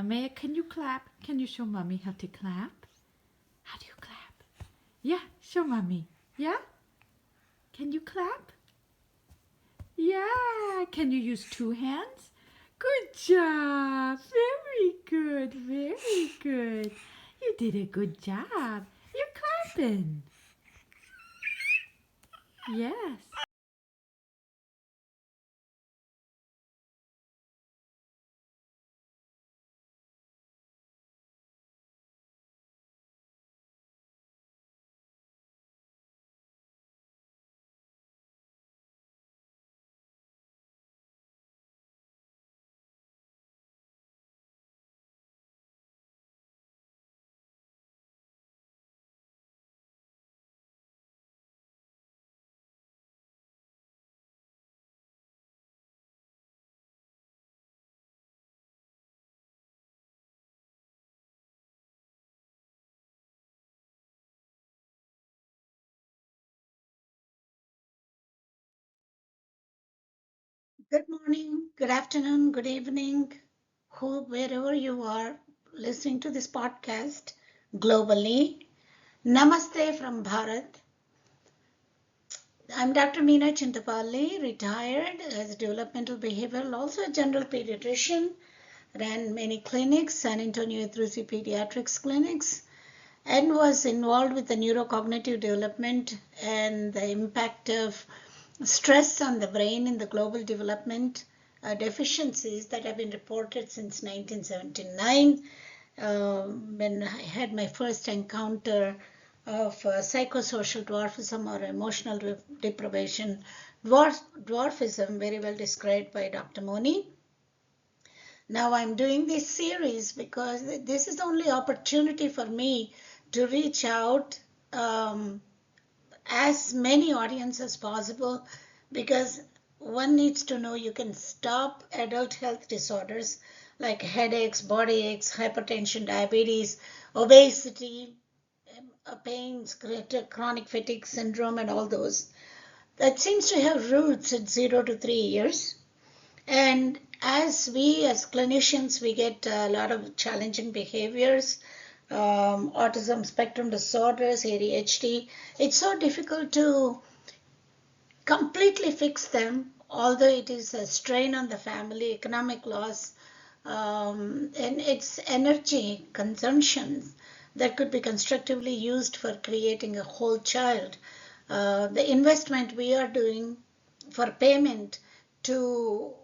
Amaya, can you clap? Can you show mommy how to clap? How do you clap? Yeah, show mommy. Yeah? Can you clap? Yeah. Can you use two hands? Good job. Very good. Very good. You did a good job. You're clapping. Yes. Good morning, good afternoon, good evening, wherever you are listening to this podcast globally. Namaste from Bharat. I'm Dr. Meena Chintapalli, retired as a developmental behavioral, also a general pediatrician, ran many clinics, San Antonio Drusi Pediatrics clinics, and was involved with the neurocognitive development and the impact of stress on the brain in the global development deficiencies that have been reported since 1979, when I had my first encounter of psychosocial dwarfism or emotional deprivation. Dwarfism, very well described by Dr. Moni. Now I'm doing this series because this is the only opportunity for me to reach out as many audience as possible, because one needs to know you can stop adult health disorders like headaches, body aches, hypertension, diabetes, obesity, pains, chronic fatigue syndrome, and all those. That seems to have roots at 0 to 3 years. And as clinicians, we get a lot of challenging behaviors, autism spectrum disorders, ADHD. It's so difficult to completely fix them, although it is a strain on the family, economic loss, and its energy consumption that could be constructively used for creating a whole child. The investment we are doing for payment to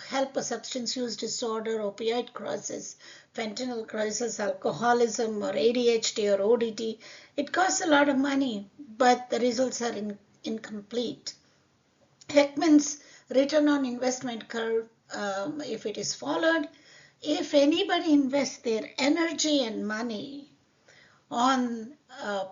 help a substance use disorder, opioid crisis, fentanyl crisis, alcoholism, or ADHD or ODT, it costs a lot of money, but the results are incomplete. Heckman's return on investment curve, if it is followed, if anybody invests their energy and money on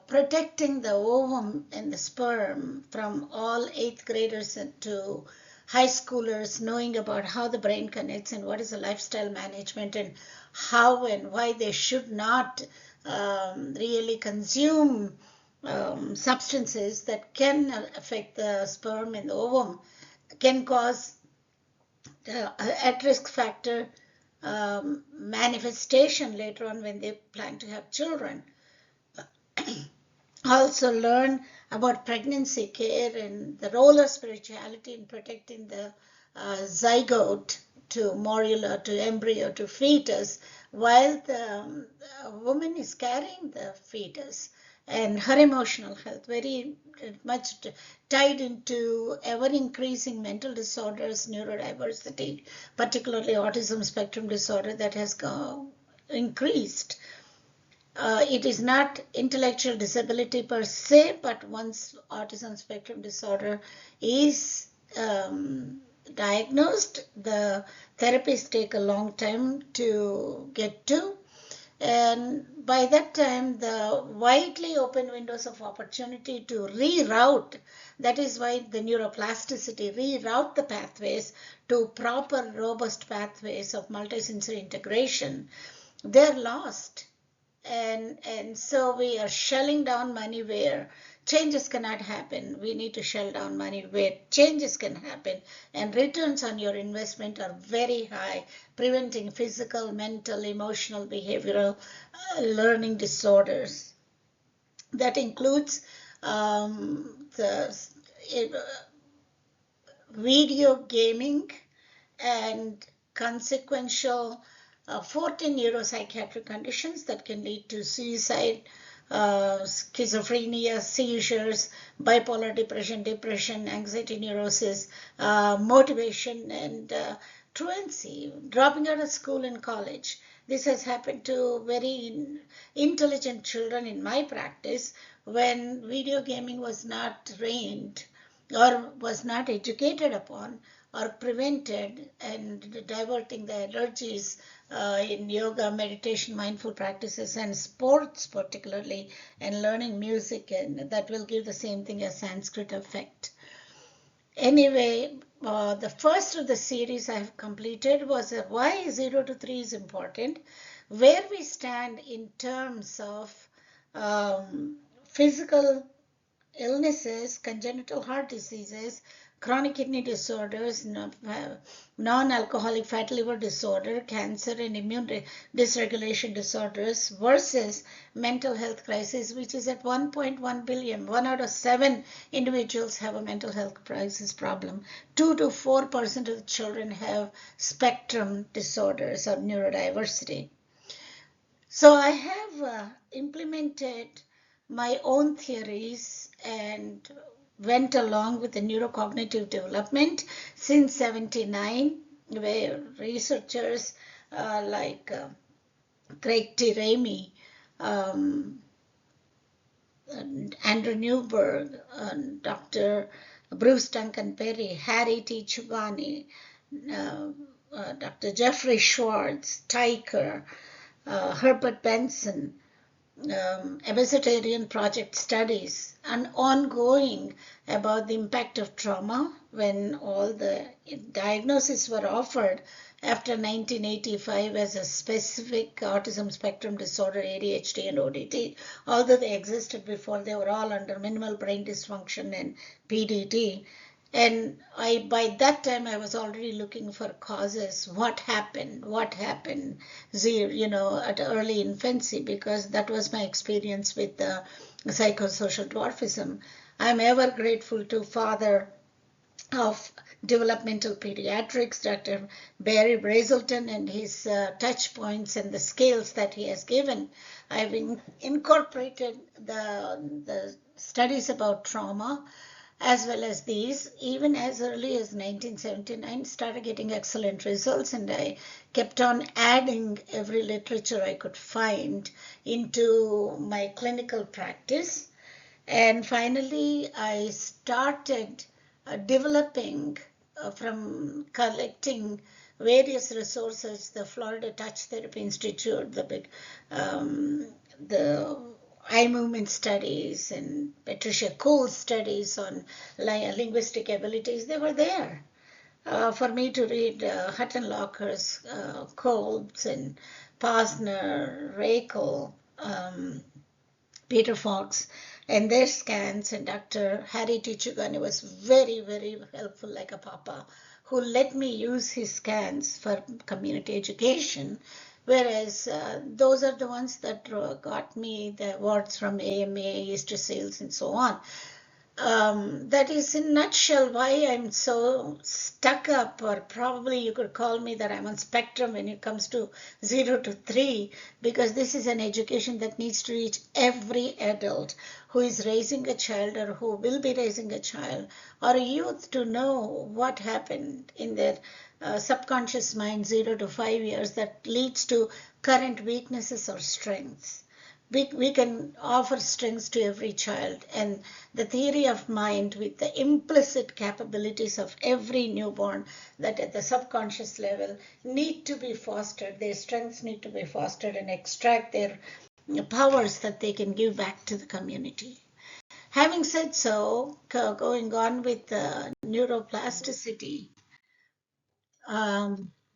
protecting the ovum and the sperm from all 8th graders to high schoolers, knowing about how the brain connects and what is the lifestyle management and how and why they should not really consume substances that can affect the sperm and the ovum, can cause at-risk factor manifestation later on when they plan to have children. Also learn about pregnancy care and the role of spirituality in protecting the zygote to morula, to embryo, to fetus, while the woman is carrying the fetus, and her emotional health, very much tied into ever-increasing mental disorders, neurodiversity, particularly autism spectrum disorder that has increased. It is not intellectual disability per se, but once autism spectrum disorder is diagnosed, the therapies take a long time to get to. And by that time, the widely open windows of opportunity to reroute, that is why the neuroplasticity, reroute the pathways to proper, robust pathways of multisensory integration, they're lost. And so we are shelling down money where changes cannot happen. We need to shell down money where changes can happen, and returns on your investment are very high, preventing physical, mental, emotional, behavioral learning disorders. That includes the video gaming and consequential 14 neuropsychiatric conditions that can lead to suicide, schizophrenia, seizures, bipolar depression, anxiety neurosis, motivation, and truancy, dropping out of school and college. This has happened to very intelligent children in my practice when video gaming was not trained or was not educated upon or prevented, and diverting the energies in yoga, meditation, mindful practices, and sports particularly, and learning music, and that will give the same thing as Sanskrit effect. Anyway, the first of the series I have completed was why 0 to 3 is important, where we stand in terms of physical illnesses, congenital heart diseases, chronic kidney disorders, non-alcoholic fatty liver disorder, cancer, and immune dysregulation disorders versus mental health crisis, which is at 1.1 billion. 1 out of 7 individuals have a mental health crisis problem. 2 to 4% of the children have spectrum disorders or neurodiversity. So I have implemented my own theories and went along with the neurocognitive development since 79, where researchers like Craig T. Ramey, Andrew Newberg, Dr. Bruce Duncan Perry, Harry T. Chugani, Dr. Jeffrey Schwartz, Tyker, Herbert Benson, Vegetarian Project studies, and ongoing about the impact of trauma when all the diagnoses were offered after 1985 as a specific autism spectrum disorder, ADHD and ODD. Although they existed before, they were all under minimal brain dysfunction and PDD. And by that time, I was already looking for causes. What happened, at early infancy, because that was my experience with the psychosocial dwarfism. I'm ever grateful to father of developmental pediatrics, Dr. Barry Brazelton, and his touch points and the scales that he has given. I've incorporated the studies about trauma as well as these, even as early as 1979, started getting excellent results, and I kept on adding every literature I could find into my clinical practice. And finally, I started developing from collecting various resources, the Florida Touch Therapy Institute, the eye movement studies, and Patricia Cole's studies on linguistic abilities. They were there for me to read. Huttenlocher's, Kolb's, and Posner, Rakel, Peter Fox, and their scans, and Dr. Harry T. Chugani was very, very helpful, like a papa, who let me use his scans for community education. Whereas those are the ones that got me the awards from AMA, Easter Sales, and so on. That is in a nutshell why I'm so stuck up, or probably you could call me that I'm on spectrum when it comes to 0 to 3, because this is an education that needs to reach every adult who is raising a child or who will be raising a child or a youth, to know what happened in their subconscious mind 0 to 5 years that leads to current weaknesses or strengths. We can offer strengths to every child, and the theory of mind with the implicit capabilities of every newborn that at the subconscious level need to be fostered. Their strengths need to be fostered and extract their powers that they can give back to the community. Having said so, going on with the neuroplasticity,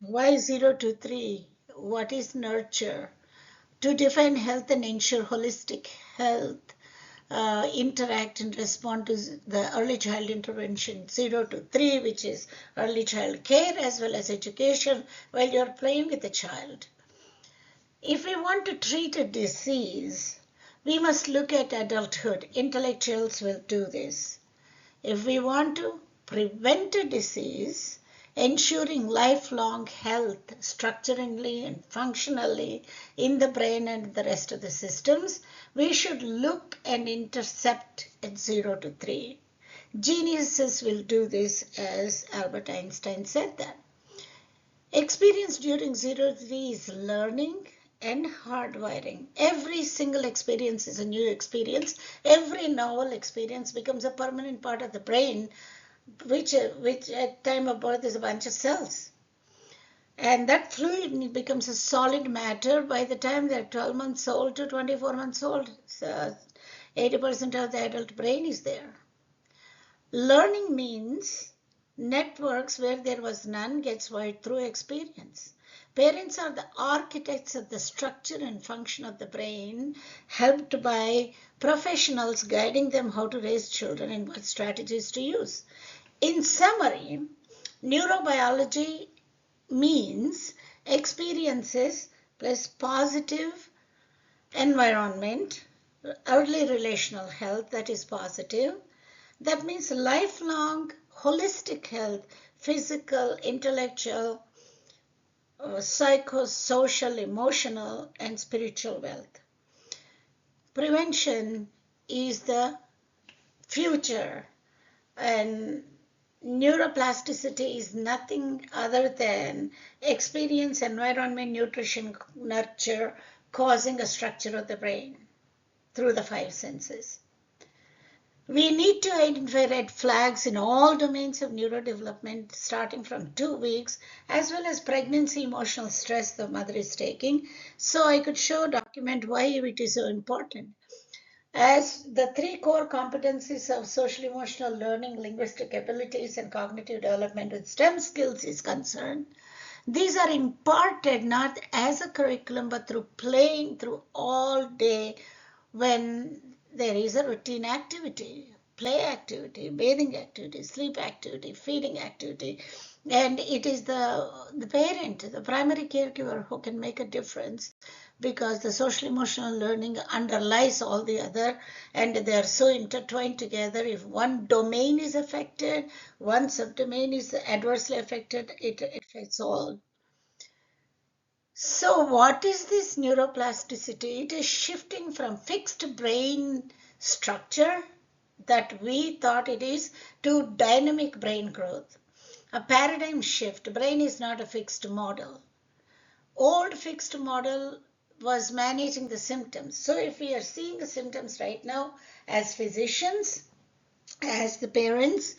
why 0 to 3? What is nurture? To define health and ensure holistic health, interact and respond to the early child intervention 0 to 3, which is early child care as well as education while you're playing with the child. If we want to treat a disease, we must look at adulthood. Intellectuals will do this. If we want to prevent a disease, ensuring lifelong health structurally and functionally in the brain and the rest of the systems, we should look and intercept at 0 to 3. Geniuses will do this, as Albert Einstein said that. Experience during 0 to 3 is learning and hardwiring. Every single experience is a new experience. Every novel experience becomes a permanent part of the brain, which at time of birth is a bunch of cells. And that fluid becomes a solid matter by the time they're 12 months old to 24 months old. So 80% of the adult brain is there. Learning means networks where there was none gets wired through experience. Parents are the architects of the structure and function of the brain, helped by professionals guiding them how to raise children and what strategies to use. In summary, neurobiology means experiences plus positive environment, early relational health that is positive. That means lifelong holistic health, physical, intellectual, psychosocial, emotional, and spiritual wealth. Prevention is the future, and neuroplasticity is nothing other than experience, environment, nutrition, nurture, causing a structure of the brain through the 5 senses. We need to identify red flags in all domains of neurodevelopment, starting from 2 weeks, as well as pregnancy, emotional stress the mother is taking. So I could document why it is so important. As the 3 core competencies of social emotional learning, linguistic abilities, and cognitive development with STEM skills is concerned, these are imparted not as a curriculum, but through playing through all day when there is a routine activity, play activity, bathing activity, sleep activity, feeding activity. And it is the parent, the primary caregiver, who can make a difference, because the social emotional learning underlies all the other, and they are so intertwined together. If one domain is affected, one subdomain is adversely affected, it affects all. So what is this neuroplasticity? It is shifting from fixed brain structure that we thought it is to dynamic brain growth. A paradigm shift. Brain is not a fixed model. Old fixed model was managing the symptoms. So if we are seeing the symptoms right now as physicians, as the parents,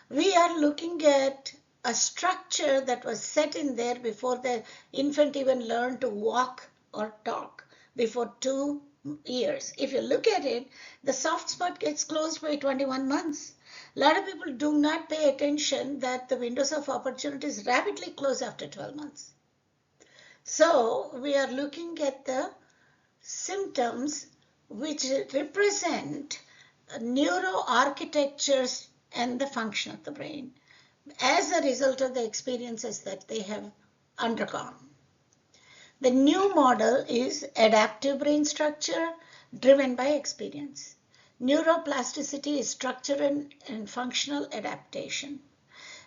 we are looking at a structure that was set in there before the infant even learned to walk or talk, before 2 years. If you look at it, the soft spot gets closed by 21 months. A lot of people do not pay attention that the windows of opportunities rapidly close after 12 months. So we are looking at the symptoms which represent neuroarchitectures and the function of the brain as a result of the experiences that they have undergone. The new model is adaptive brain structure driven by experience. Neuroplasticity is structural and functional adaptation.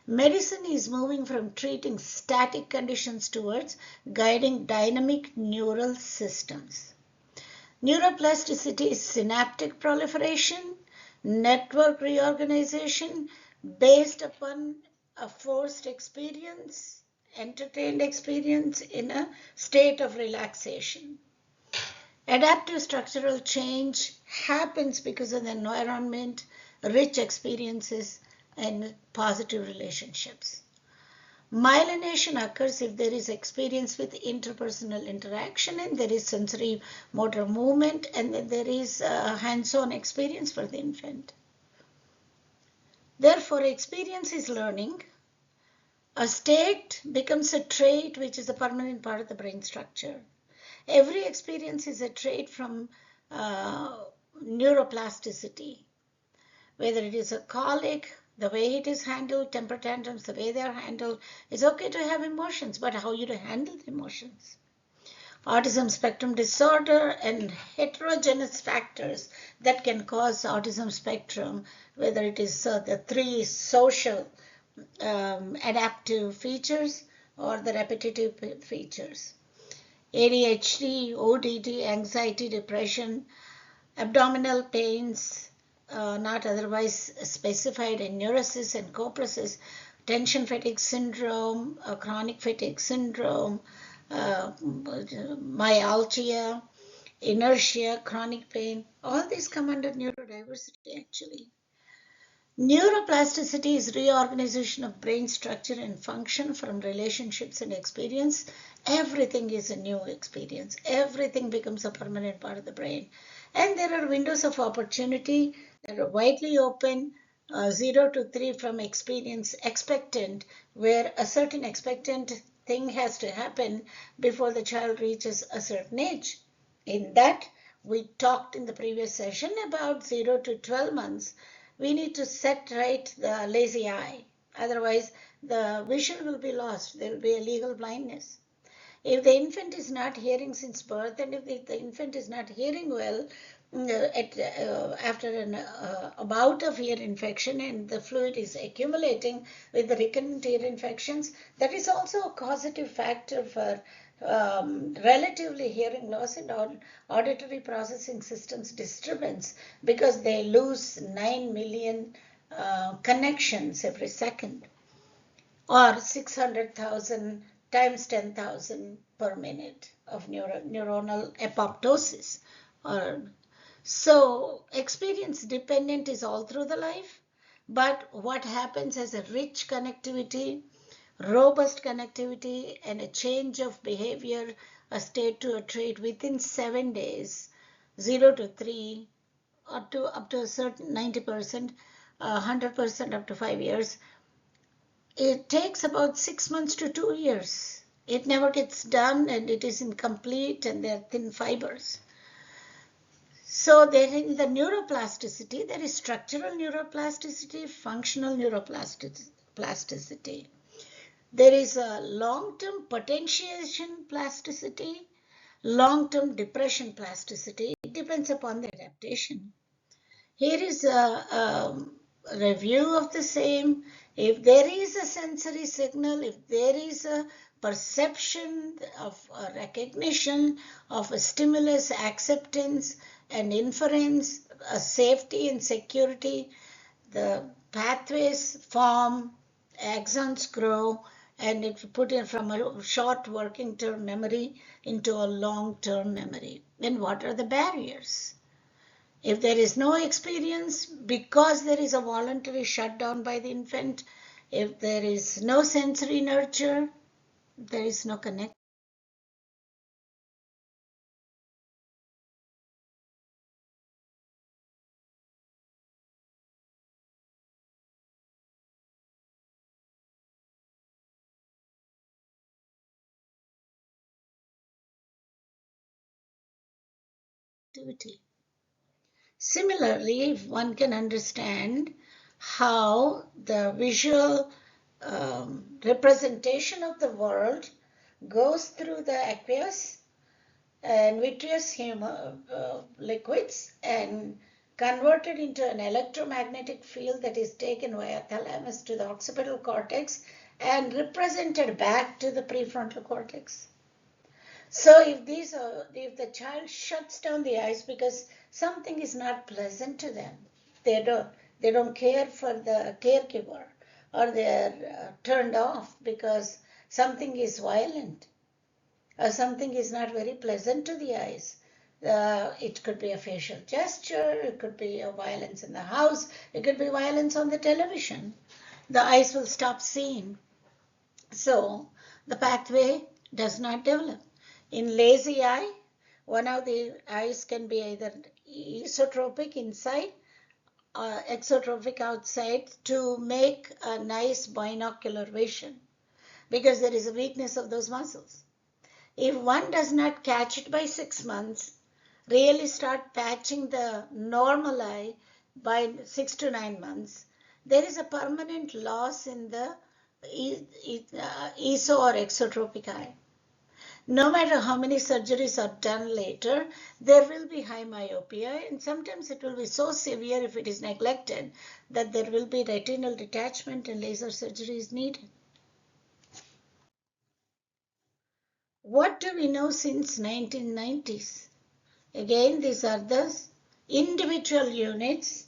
Medicine is moving from treating static conditions towards guiding dynamic neural systems. Neuroplasticity is synaptic proliferation, network reorganization based upon a forced experience, entertained experience in a state of relaxation. Adaptive structural change happens because of the environment, rich experiences, and positive relationships. Myelination occurs if there is experience with interpersonal interaction, and there is sensory motor movement, and then there is hands-on experience for the infant. Therefore, experience is learning. A state becomes a trait, which is a permanent part of the brain structure. Every experience is a trait from neuroplasticity. Whether it is a colic, the way it is handled, temper tantrums, the way they are handled. It's okay to have emotions, but how you handle the emotions. Autism spectrum disorder and heterogeneous factors that can cause autism spectrum, whether it is the three social adaptive features or the repetitive features. ADHD, ODD, anxiety, depression, abdominal pains, not otherwise specified in neurosis and coprasis, tension fatigue syndrome, chronic fatigue syndrome, myalgia, inertia, chronic pain, all these come under neurodiversity actually. Neuroplasticity is reorganization of brain structure and function from relationships and experience. Everything is a new experience. Everything becomes a permanent part of the brain. And there are windows of opportunity that are widely open, 0 to 3 from experience expectant, where a certain expectant thing has to happen before the child reaches a certain age. In that, we talked in the previous session about 0 to 12 months. We need to set right the lazy eye. Otherwise, the vision will be lost. There will be a legal blindness. If the infant is not hearing since birth, and if the infant is not hearing well after a bout of ear infection and the fluid is accumulating with the recurrent ear infections, that is also a causative factor for relatively hearing loss and auditory processing systems disturbance, because they lose 9 million connections every second, or 600,000 times 10,000 per minute of neuronal apoptosis. So experience dependent is all through the life, but what happens as a rich connectivity, robust connectivity, and a change of behavior, a state to a trait within 7 days, 0 to 3, or up to a certain 90%, 100% up to 5 years, it takes about 6 months to 2 years. It never gets done, and it is incomplete, and there are thin fibers. So there in the neuroplasticity, there is structural neuroplasticity, functional neuroplasticity. There is a long-term potentiation plasticity, long-term depression plasticity. It depends upon the adaptation. Here is a review of the same. If there is a sensory signal, if there is a perception of a recognition of a stimulus, acceptance and inference, a safety and security, the pathways form, axons grow, and it put in from a short working term memory into a long-term memory. Then what are the barriers? If there is no experience, because there is a voluntary shutdown by the infant, if there is no sensory nurture, there is no connectivity. Similarly, if one can understand how the visual representation of the world goes through the aqueous and vitreous liquids and converted into an electromagnetic field that is taken via thalamus to the occipital cortex and represented back to the prefrontal cortex. So if the child shuts down the eyes because something is not pleasant to them, they don't care for the caregiver, or they're turned off because something is violent, or something is not very pleasant to the eyes. It could be a facial gesture, it could be a violence in the house, it could be violence on the television. The eyes will stop seeing. So the pathway does not develop. In lazy eye, one of the eyes can be either isotropic inside or exotropic outside to make a nice binocular vision, because there is a weakness of those muscles. If one does not catch it by 6 months, really start patching the normal eye by 6 to 9 months, there is a permanent loss in the ESO or exotropic eye. No matter how many surgeries are done later, there will be high myopia, and sometimes it will be so severe if it is neglected that there will be retinal detachment and laser surgery is needed. What do we know since 1990s? Again, these are the individual units.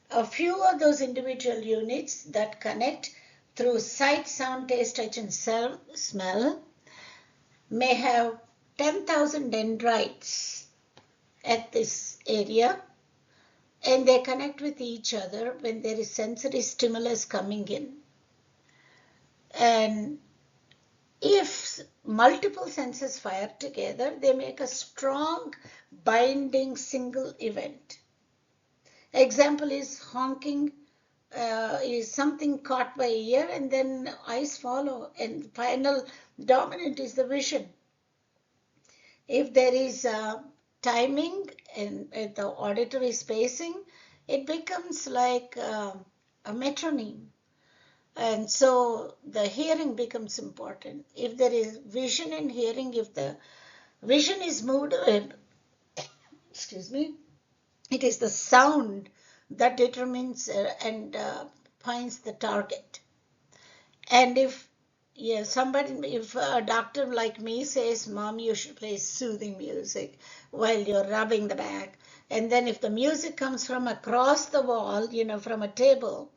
A few of those individual units that connect through sight, sound, taste, touch, and smell may have 10,000 dendrites at this area, and they connect with each other when there is sensory stimulus coming in. And if multiple senses fire together, they make a strong binding single event. Example is honking, is something caught by ear, and then eyes follow, and final dominant is the vision. If there is timing and the auditory spacing, it becomes like a metronome. And so the hearing becomes important. If there is vision and hearing, if the vision is moved, excuse me, it is the sound that determines and finds the target. And if if a doctor like me says, Mom, you should play soothing music while you're rubbing the back, and then if the music comes from across the wall, from a table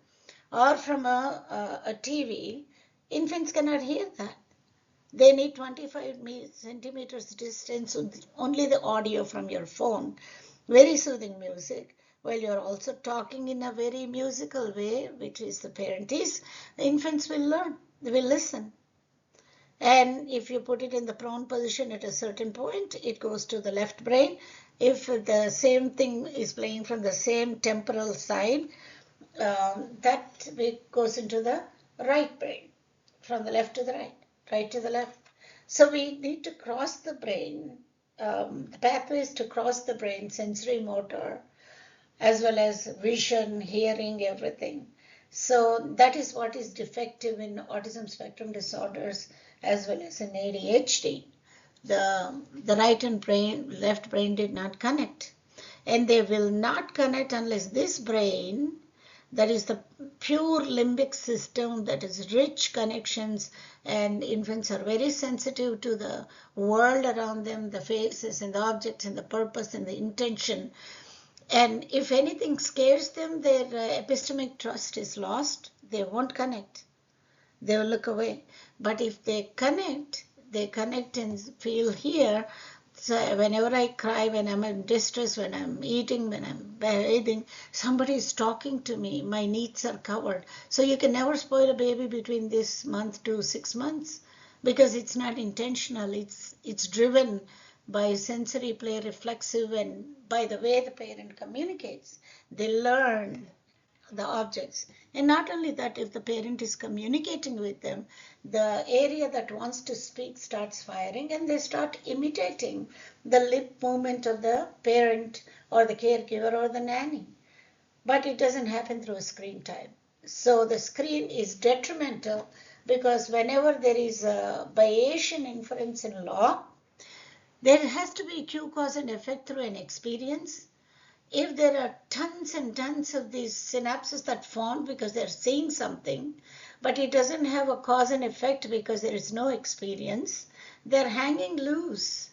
or from a TV, infants cannot hear that. They need 25 centimeters distance, only the audio from your phone, very soothing music, while you're also talking in a very musical way, which is the parent is, the infants will learn, they will listen. And if you put it in the prone position at a certain point, it goes to the left brain. If the same thing is playing from the same temporal side, that goes into the right brain, from the left to the right, right to the left. So we need to cross the brain, the pathways to cross the brain, sensory motor, as well as vision, hearing, everything. So that is what is defective in autism spectrum disorders as well as in ADHD. The right and left brain did not connect. And they will not connect unless this brain, that is the pure limbic system, that is rich connections, and infants are very sensitive to the world around them, the faces and the objects and the purpose and the intention. And if anything scares them, their epistemic trust is lost. They won't connect. They will look away. But if they connect and feel here. So whenever I cry, when I'm in distress, when I'm eating, when I'm bathing, somebody is talking to me. My needs are covered. So you can never spoil a baby between this month to 6 months because it's not intentional. It's driven by sensory play, reflexive, and by the way the parent communicates. They learn the objects. And not only that, if the parent is communicating with them, the area that wants to speak starts firing and they start imitating the lip movement of the parent or the caregiver or the nanny. But it doesn't happen through screen time. So the screen is detrimental because whenever there is a Bayesian inference in law, there has to be cue, cause, and effect through an experience. If there are tons and tons of these synapses that form because they're seeing something, but it doesn't have a cause and effect because there is no experience, they're hanging loose.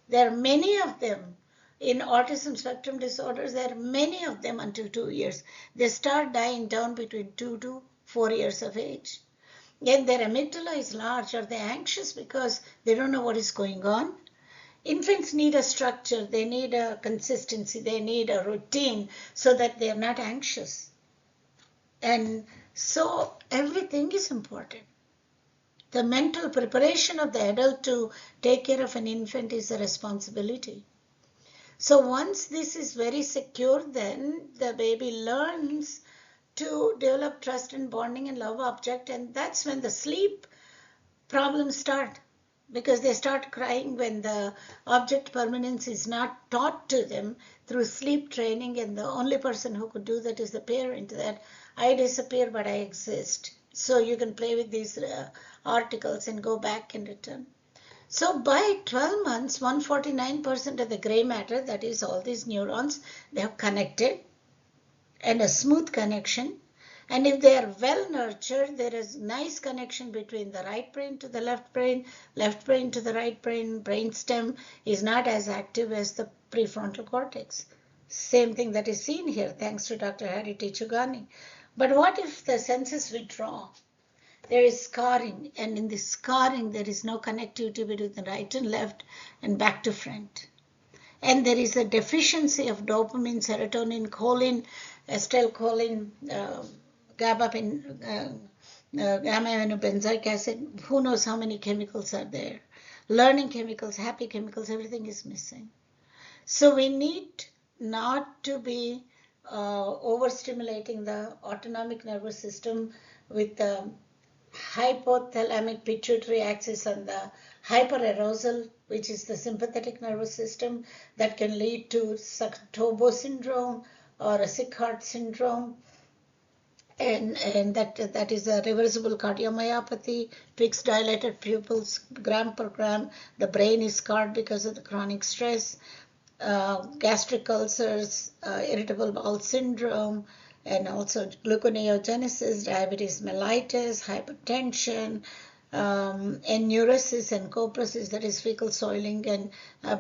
There are many of them in autism spectrum disorders. There are many of them until 2 years. They start dying down between 2 to 4 years of age. And their amygdala is large. Are they anxious because they don't know what is going on? Infants need a structure, they need a consistency, they need a routine so that they're not anxious. And so everything is important. The mental preparation of the adult to take care of an infant is a responsibility. So once this is very secure, then the baby learns to develop trust and bonding and love object, and that's when the sleep problems start. because they start crying when the object permanence is not taught to them through sleep training, and the only person who could do that is the parent, that I disappear but I exist. So you can play with these articles and go back and return. So by 12 months, 149% of the gray matter, that is all these neurons, they have connected, and a smooth connection. And if they are well nurtured, there is nice connection between the right brain to the left brain to the right brain. Brainstem is not as active as the prefrontal cortex. Same thing that is seen here, thanks to Dr. Harry Chugani. But what if the senses withdraw? There is scarring, and in this scarring, there is no connectivity between the right and left and back to front. And there is a deficiency of dopamine, serotonin, choline, acetylcholine, gamma-aminobenzoic acid. Who knows how many chemicals are there? Learning chemicals, happy chemicals, everything is missing. So we need not to be overstimulating the autonomic nervous system with the hypothalamic pituitary axis and the hyperarousal, which is the sympathetic nervous system, that can lead to Sactobo syndrome or a sick heart syndrome. And that is a reversible cardiomyopathy, fixed dilated pupils, gram per gram. The brain is scarred because of the chronic stress, gastric ulcers, irritable bowel syndrome, and also gluconeogenesis, diabetes mellitus, hypertension, enuresis and copresis, that is fecal soiling and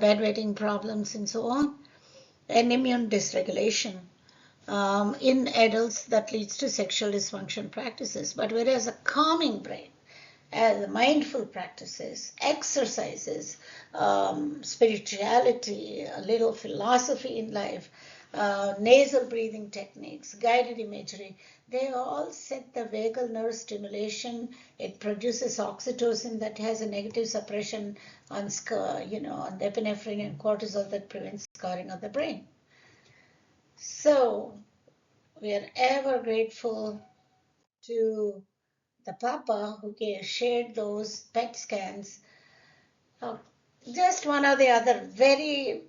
bedwetting problems and so on, and immune dysregulation. In adults, that leads to sexual dysfunction practices. But whereas a calming brain, as mindful practices, exercises, spirituality, a little philosophy in life, nasal breathing techniques, guided imagery, they all set the vagal nerve stimulation. It produces oxytocin that has a negative suppression on, on the epinephrine and cortisol that prevents scarring of the brain. So we are ever grateful to the Papa who shared those PET scans. Just one or the other very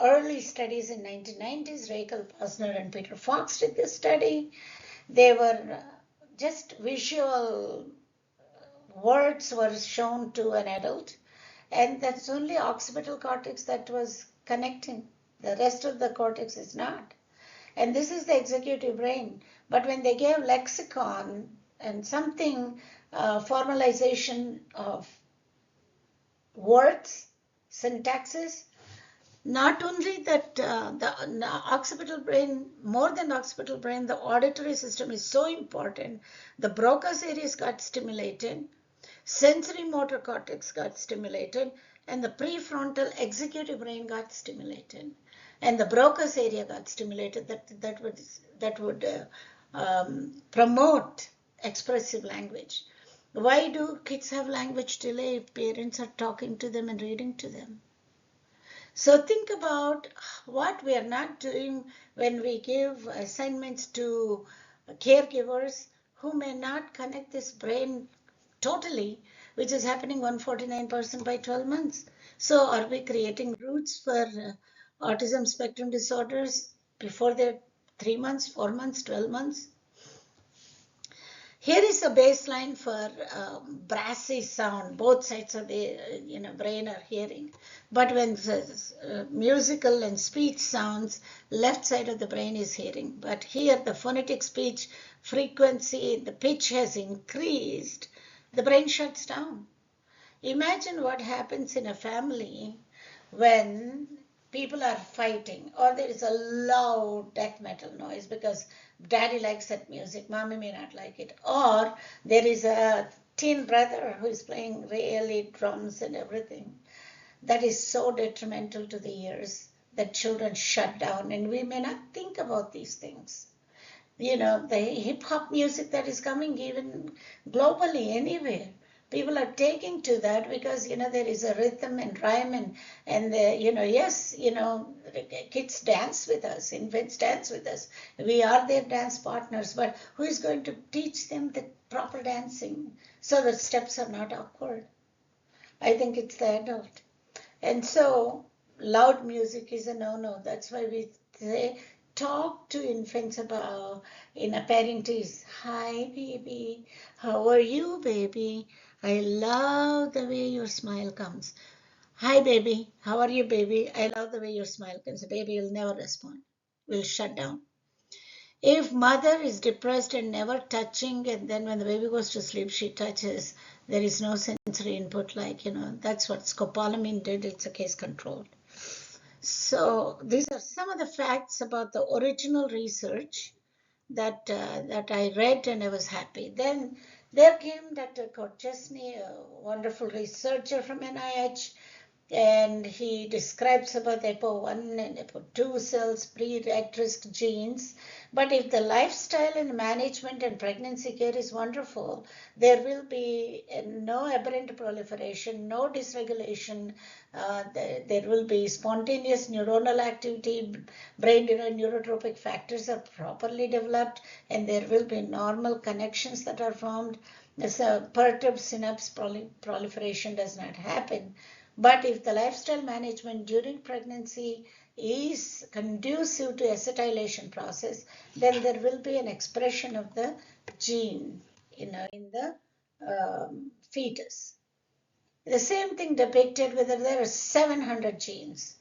early studies in 1990s, Rachel Posner and Peter Fox did this study. They were just visual words were shown to an adult, and that's only occipital cortex that was connecting. The rest of the cortex is not. And this is the executive brain. But when they gave lexicon and something, formalization of words, syntaxes, not only that the occipital brain, more than the occipital brain, the auditory system is so important. The Broca's areas got stimulated, sensory motor cortex got stimulated, and the prefrontal executive brain got stimulated. And the Broca's area got stimulated, that would promote expressive language. Why do kids have language delay if parents are talking to them and reading to them? So think about what we are not doing when we give assignments to caregivers who may not connect this brain totally, which is happening 149% by 12 months. So are we creating roots for autism spectrum disorders before they're 3 months, 4 months, 12 months? Here is a baseline for brassy sound. Both sides of the brain are hearing. But when musical and speech sounds, left side of the brain is hearing. But here the phonetic speech frequency, the pitch has increased. The brain shuts down. Imagine what happens in a family when people are fighting or there is a loud death metal noise because daddy likes that music, mommy may not like it, or there is a teen brother who is playing really drums and everything. That is so detrimental to the ears that children shut down, and we may not think about these things. The hip hop music that is coming even globally anywhere, people are taking to that because there is a rhythm and rhyme and yes, kids dance with us, infants dance with us, we are their dance partners, but who is going to teach them the proper dancing so that steps are not awkward? I think it's the adult. And so loud music is a no-no. That's why we say talk to infants about in a parent is, hi baby, how are you baby? I love the way your smile comes. Hi baby, how are you baby? I love the way your smile comes. The baby will never respond, will shut down. If mother is depressed and never touching, and then when the baby goes to sleep, she touches, there is no sensory input, like, that's what scopolamine did. It's a case control. So these are some of the facts about the original research that I read, and I was happy. Then there came Dr. Korchesny, a wonderful researcher from NIH, and he describes about APO1 and APO2 cells, pre-at-risk genes. But if the lifestyle and management and pregnancy care is wonderful, there will be no aberrant proliferation, no dysregulation. There will be spontaneous neuronal activity, brain neurotropic factors are properly developed, and there will be normal connections that are formed. So perturbed synapse proliferation does not happen. But if the lifestyle management during pregnancy is conducive to acetylation process, then there will be an expression of the gene in the fetus. The same thing depicted whether there are 700 genes,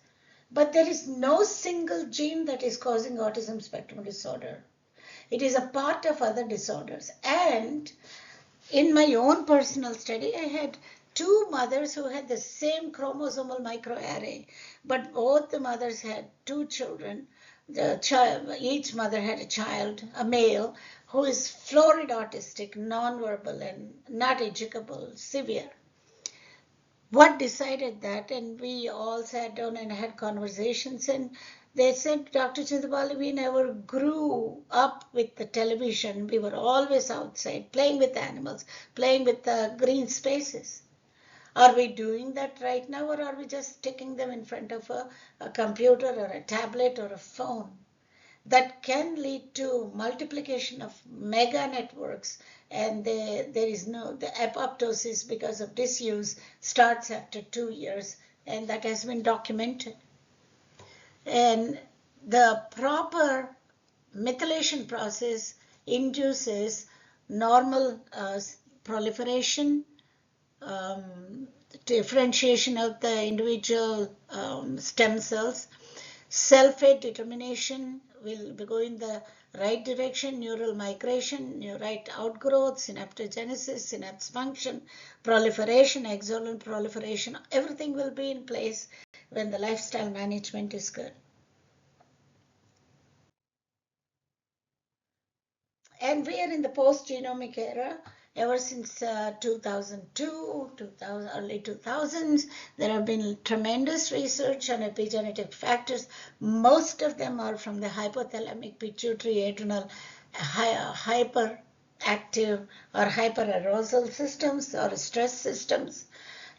but there is no single gene that is causing autism spectrum disorder. It is a part of other disorders. And in my own personal study, I had two mothers who had the same chromosomal microarray, but both the mothers had two children. Each mother had a child, a male, who is florid autistic, nonverbal, and not educable, severe. What decided that? And we all sat down and had conversations, and they said, Dr. Chindabali, we never grew up with the television. We were always outside playing with animals, playing with the green spaces. Are we doing that right now, or are we just sticking them in front of a computer or a tablet or a phone? That can lead to multiplication of mega networks, and there is the apoptosis because of disuse starts after 2 years, and that has been documented. And the proper methylation process induces normal proliferation, differentiation of the individual stem cells. Self-fate determination will go in the right direction, neural migration, neurite outgrowth, synaptogenesis, synapse function, proliferation, axonal proliferation, everything will be in place when the lifestyle management is good. And we are in the post-genomic era. Ever since 2002, early 2000s, there have been tremendous research on epigenetic factors. Most of them are from the hypothalamic pituitary adrenal hyperactive or hyperarousal systems or stress systems.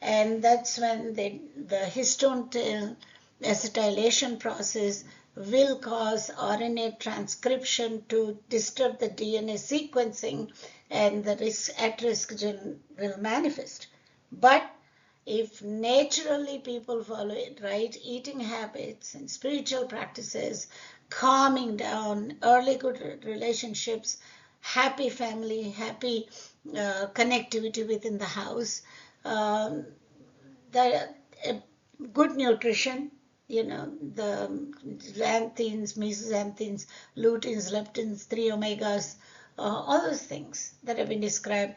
And that's when the histone acetylation process will cause RNA transcription to disturb the DNA sequencing, and the at-risk gene will manifest. But if naturally people follow it right, eating habits and spiritual practices, calming down, early good relationships, happy family, happy connectivity within the house, the good nutrition, the xanthines, mesoxanthines, luteins, leptins, 3 omegas, all those things that have been described.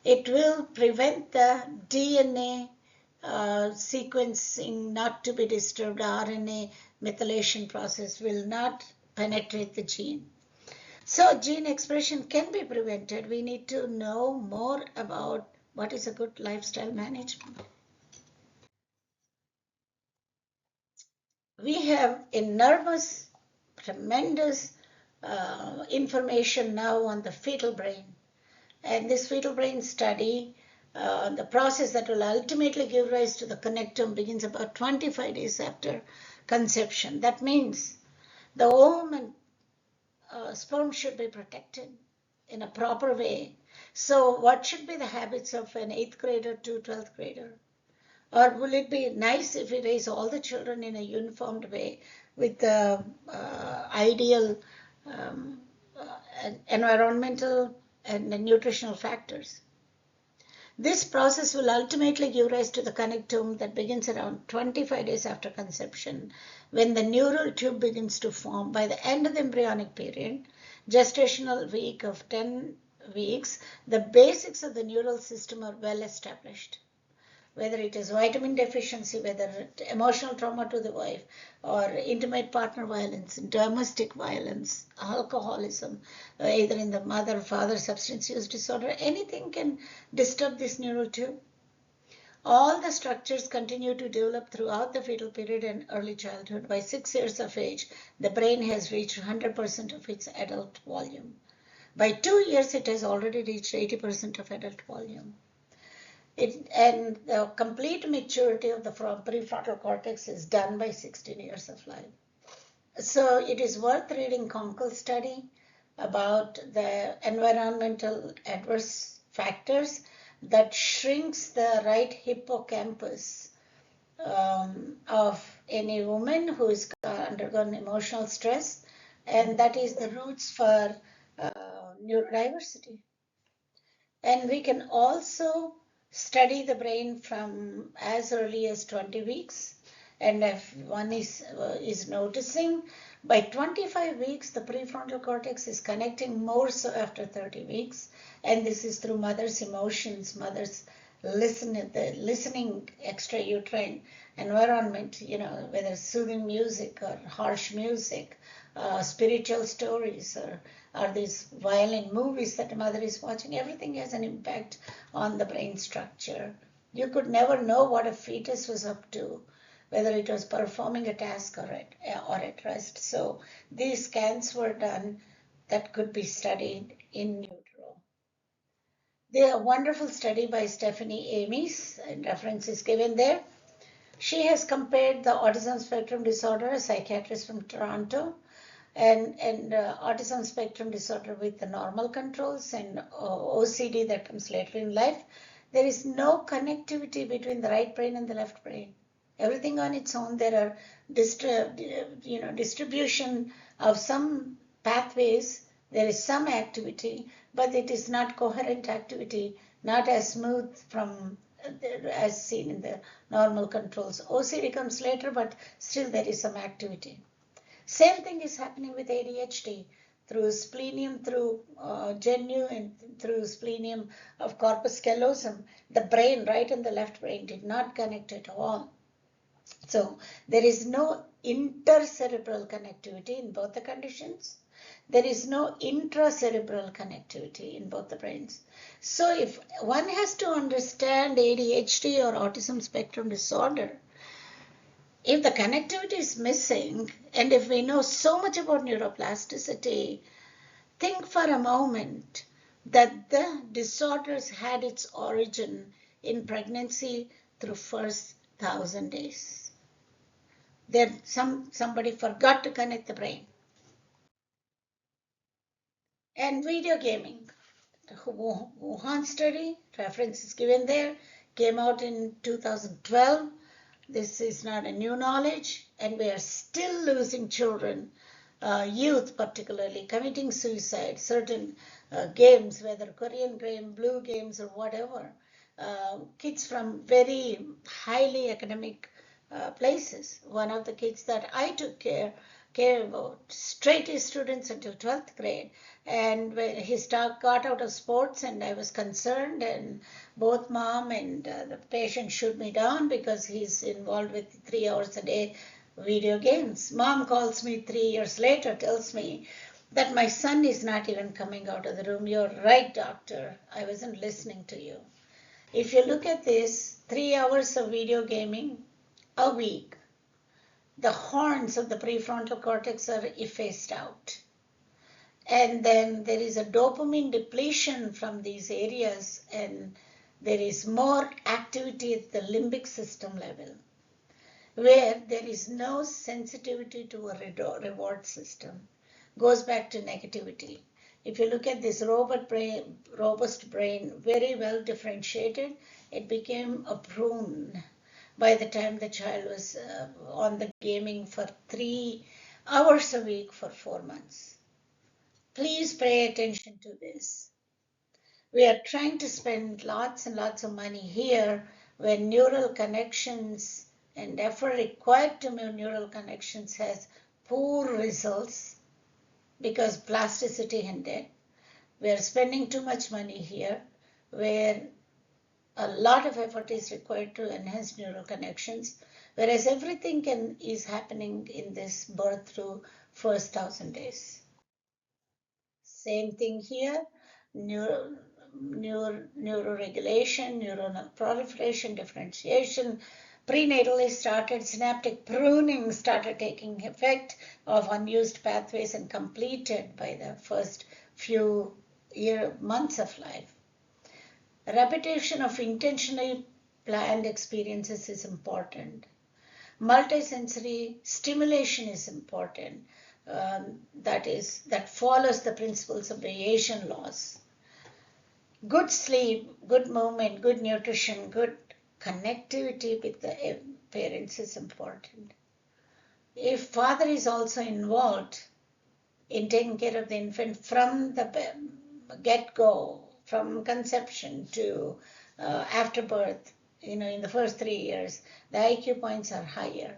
It will prevent the DNA sequencing not to be disturbed. RNA methylation process will not penetrate the gene. So gene expression can be prevented. We need to know more about what is a good lifestyle management. We have enormous, tremendous information now on the fetal brain. And this fetal brain study, the process that will ultimately give rise to the connectome, begins about 25 days after conception. That means the ovum and sperm should be protected in a proper way. So what should be the habits of an 8th grader to 12th grader? Or will it be nice if we raise all the children in a uniformed way with the ideal um, environmental and nutritional factors? This process will ultimately give rise to the connectome that begins around 25 days after conception, when the neural tube begins to form. By the end of the embryonic period, gestational week of 10 weeks, the basics of the neural system are well established. Whether it is vitamin deficiency, whether emotional trauma to the wife, or intimate partner violence, domestic violence, alcoholism, either in the mother or father substance use disorder, anything can disturb this neural tube. All the structures continue to develop throughout the fetal period and early childhood. By 6 years of age, the brain has reached 100% of its adult volume. By 2 years, it has already reached 80% of adult volume. And the complete maturity of the prefrontal cortex is done by 16 years of life. So it is worth reading Konkel's study about the environmental adverse factors that shrinks the right hippocampus of any woman who has undergone emotional stress, and that is the roots for neurodiversity. And we can also study the brain from as early as 20 weeks. And if one is noticing, by 25 weeks, the prefrontal cortex is connecting more so after 30 weeks. And this is through mother's emotions, mother's listening extrauterine environment, whether soothing music or harsh music, spiritual stories, or these violent movies that the mother is watching. Everything has an impact on the brain structure. You could never know what a fetus was up to, whether it was performing a task or at rest. So these scans were done that could be studied in utero. There's a wonderful study by Stephanie Ames, and reference is given there. She has compared the autism spectrum disorder, a psychiatrist from Toronto, and autism spectrum disorder with the normal controls and OCD that comes later in life. There is no connectivity between the right brain and the left brain. Everything on its own. There are distribution of some pathways. There is some activity, but it is not coherent activity, not as smooth from as seen in the normal controls. OCD comes later, but still there is some activity. Same thing is happening with ADHD through splenium, through genu, and through splenium of corpus callosum. The brain, right and the left brain, did not connect at all. So there is no intercerebral connectivity in both the conditions. There is no intracerebral connectivity in both the brains. So if one has to understand ADHD or autism spectrum disorder, if the connectivity is missing, and if we know so much about neuroplasticity, think for a moment that the disorders had its origin in pregnancy through first 1,000 days. Then somebody forgot to connect the brain. And video gaming. The Wuhan study, reference is given there, came out in 2012. This is not a new knowledge, and we are still losing children, youth particularly, committing suicide. Certain games, whether Korean game, blue games, or whatever, kids from very highly academic places. One of the kids that I took care about, straight A students until 12th grade, and when he got out of sports, and I was concerned, and both mom and the patient shoot me down because he's involved with 3 hours a day video games. Mom calls me 3 years later, tells me that my son is not even coming out of the room. You're right, doctor. I wasn't listening to you. If you look at this, 3 hours of video gaming a week, the horns of the prefrontal cortex are effaced out. And then there is a dopamine depletion from these areas, and there is more activity at the limbic system level, where there is no sensitivity to a reward system. Goes back to negativity. If you look at this robust brain, very well differentiated, it became a prune. by the time the child was on the gaming for 3 hours a week for 4 months. Please pay attention to this. We are trying to spend lots and lots of money here when neural connections and effort required to make neural connections has poor results because plasticity hindered. We are spending too much money here where a lot of effort is required to enhance neural connections, whereas everything is happening in this birth through first 1,000 days. Same thing here, neuroregulation, neuronal proliferation, differentiation. Prenatally started synaptic pruning started taking effect of unused pathways and completed by the first few months of life. Repetition of intentionally planned experiences is important. Multisensory stimulation is important. That follows the principles of Bayesian laws. Good sleep, good movement, good nutrition, good connectivity with the parents is important. If father is also involved in taking care of the infant from the get-go, from conception to after birth, in the first 3 years, the IQ points are higher.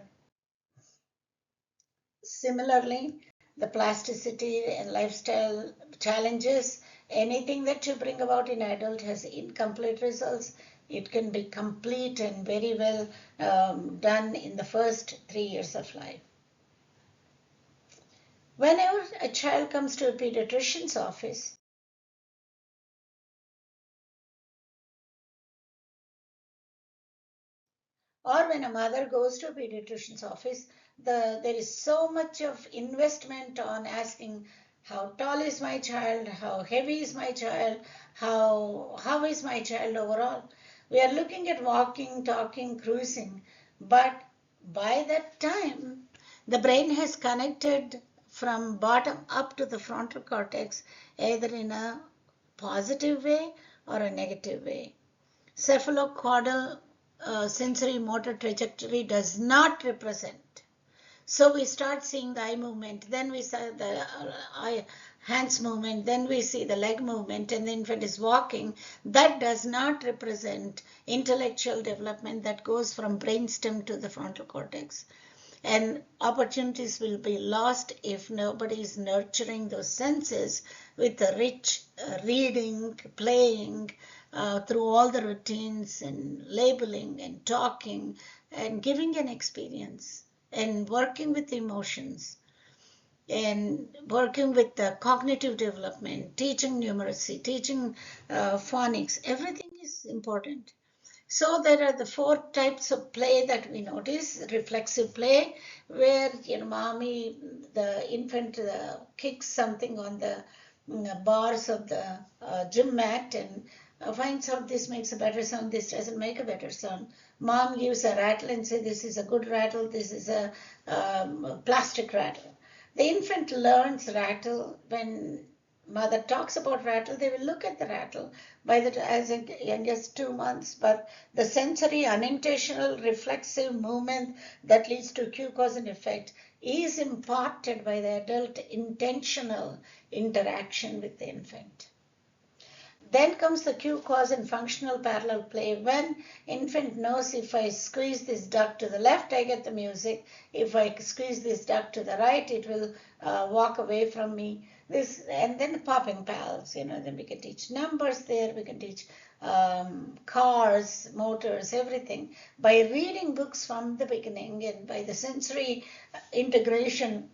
Similarly, the plasticity and lifestyle challenges, anything that you bring about in adult has incomplete results. It can be complete and very well done in the first 3 years of life. Whenever a child comes to a pediatrician's office, or when a mother goes to a pediatrician's office, there is so much of investment on asking how tall is my child, how heavy is my child, how is my child overall. We are looking at walking, talking, cruising, but by that time, the brain has connected from bottom up to the frontal cortex, either in a positive way or a negative way. Cephalocaudal sensory motor trajectory does not represent. So we start seeing the eye movement, then we see the hands movement, then we see the leg movement, and the infant is walking. That does not represent intellectual development that goes from brainstem to the frontal cortex. And opportunities will be lost if nobody is nurturing those senses with the rich reading, playing, through all the routines and labeling and talking and giving an experience and working with emotions and working with the cognitive development, teaching numeracy, teaching phonics. Everything is important. So there are the 4 types of play that we notice. Reflexive play, where mommy, the infant kicks something on the bars of the gym mat and finds out this makes a better sound, this doesn't make a better sound. Mom gives a rattle and says this is a good rattle, this is a plastic rattle. The infant learns rattle. When mother talks about rattle, they will look at the rattle as young as 2 months, but the sensory unintentional reflexive movement that leads to cue cause and effect is imparted by the adult intentional interaction with the infant. Then comes the cue cause and functional parallel play, when infant knows if I squeeze this duck to the left, I get the music. If I squeeze this duck to the right, it will walk away from me. And then popping pals, then we can teach numbers there, we can teach cars, motors, everything by reading books from the beginning and by the sensory integration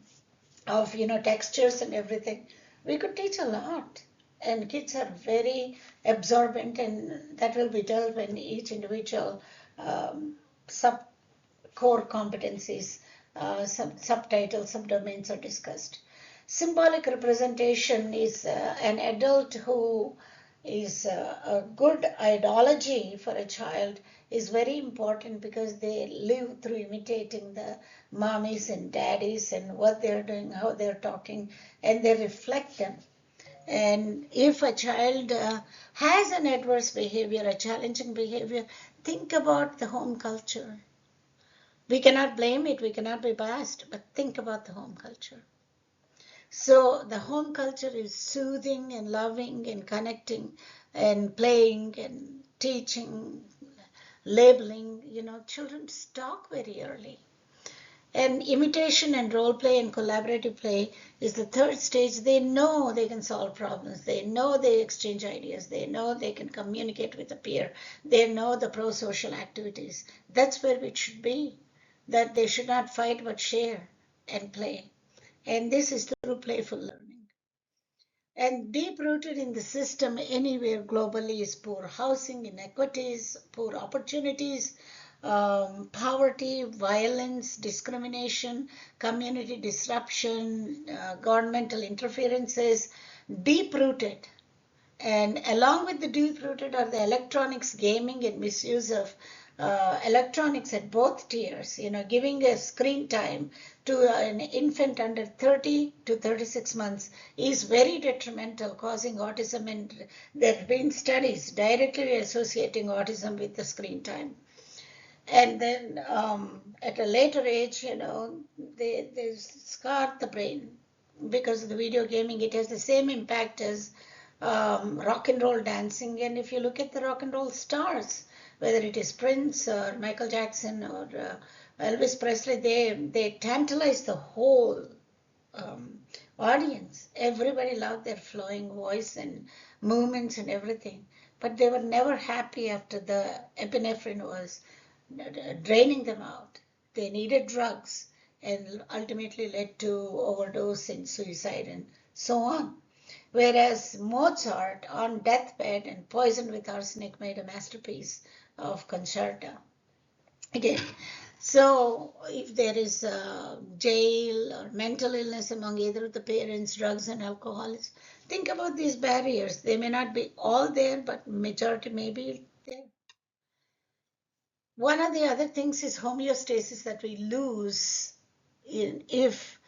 of textures and everything. We could teach a lot. And kids are very absorbent, and that will be dealt when each individual core competencies, subtitles, subdomains are discussed. Symbolic representation is an adult who is a good ideology for a child is very important because they live through imitating the mommies and daddies and what they're doing, how they're talking, and they reflect them. And if a child has an adverse behavior, a challenging behavior, think about the home culture. We cannot blame it, we cannot be biased, but think about the home culture. So the home culture is soothing and loving and connecting and playing and teaching, labeling. Children talk very early. And imitation and role play and collaborative play is the third stage. They know they can solve problems. They know they exchange ideas. They know they can communicate with a peer. They know the pro-social activities. That's where it should be, that they should not fight but share and play. And this is through playful learning. And deep rooted in the system anywhere globally is poor housing, inequities, poor opportunities, poverty, violence, discrimination, community disruption, governmental interferences, deep rooted. And along with the deep rooted are the electronics, gaming, and misuse of electronics at both tiers. Giving a screen time to an infant under 30 to 36 months is very detrimental, causing autism. And there have been studies directly associating autism with the screen time. And then at a later age, they scar the brain because of the video gaming. It has the same impact as rock and roll dancing. And if you look at the rock and roll stars, whether it is Prince or Michael Jackson or Elvis Presley, they tantalize the whole audience. Everybody loved their flowing voice and movements and everything. But they were never happy after the epinephrine was draining them out. They needed drugs and ultimately led to overdose and suicide and so on. Whereas Mozart, on deathbed and poisoned with arsenic, made a masterpiece of concerta. Again, so if there is a jail or mental illness among either of the parents, drugs and alcoholism, think about these barriers. They may not be all there, but majority may be there. One of the other things is homeostasis that we lose if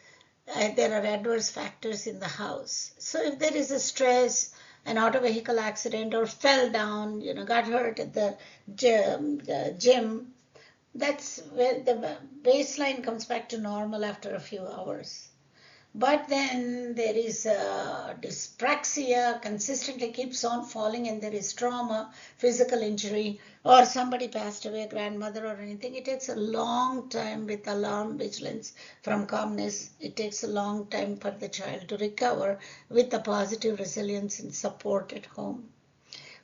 there are adverse factors in the house. So if there is a stress, an auto vehicle accident, or fell down, got hurt at the gym, that's where the baseline comes back to normal after a few hours. But then there is dyspraxia, consistently keeps on falling, and there is trauma, physical injury, or somebody passed away, a grandmother or anything. It takes a long time with alarm vigilance from calmness. It takes a long time for the child to recover with the positive resilience and support at home.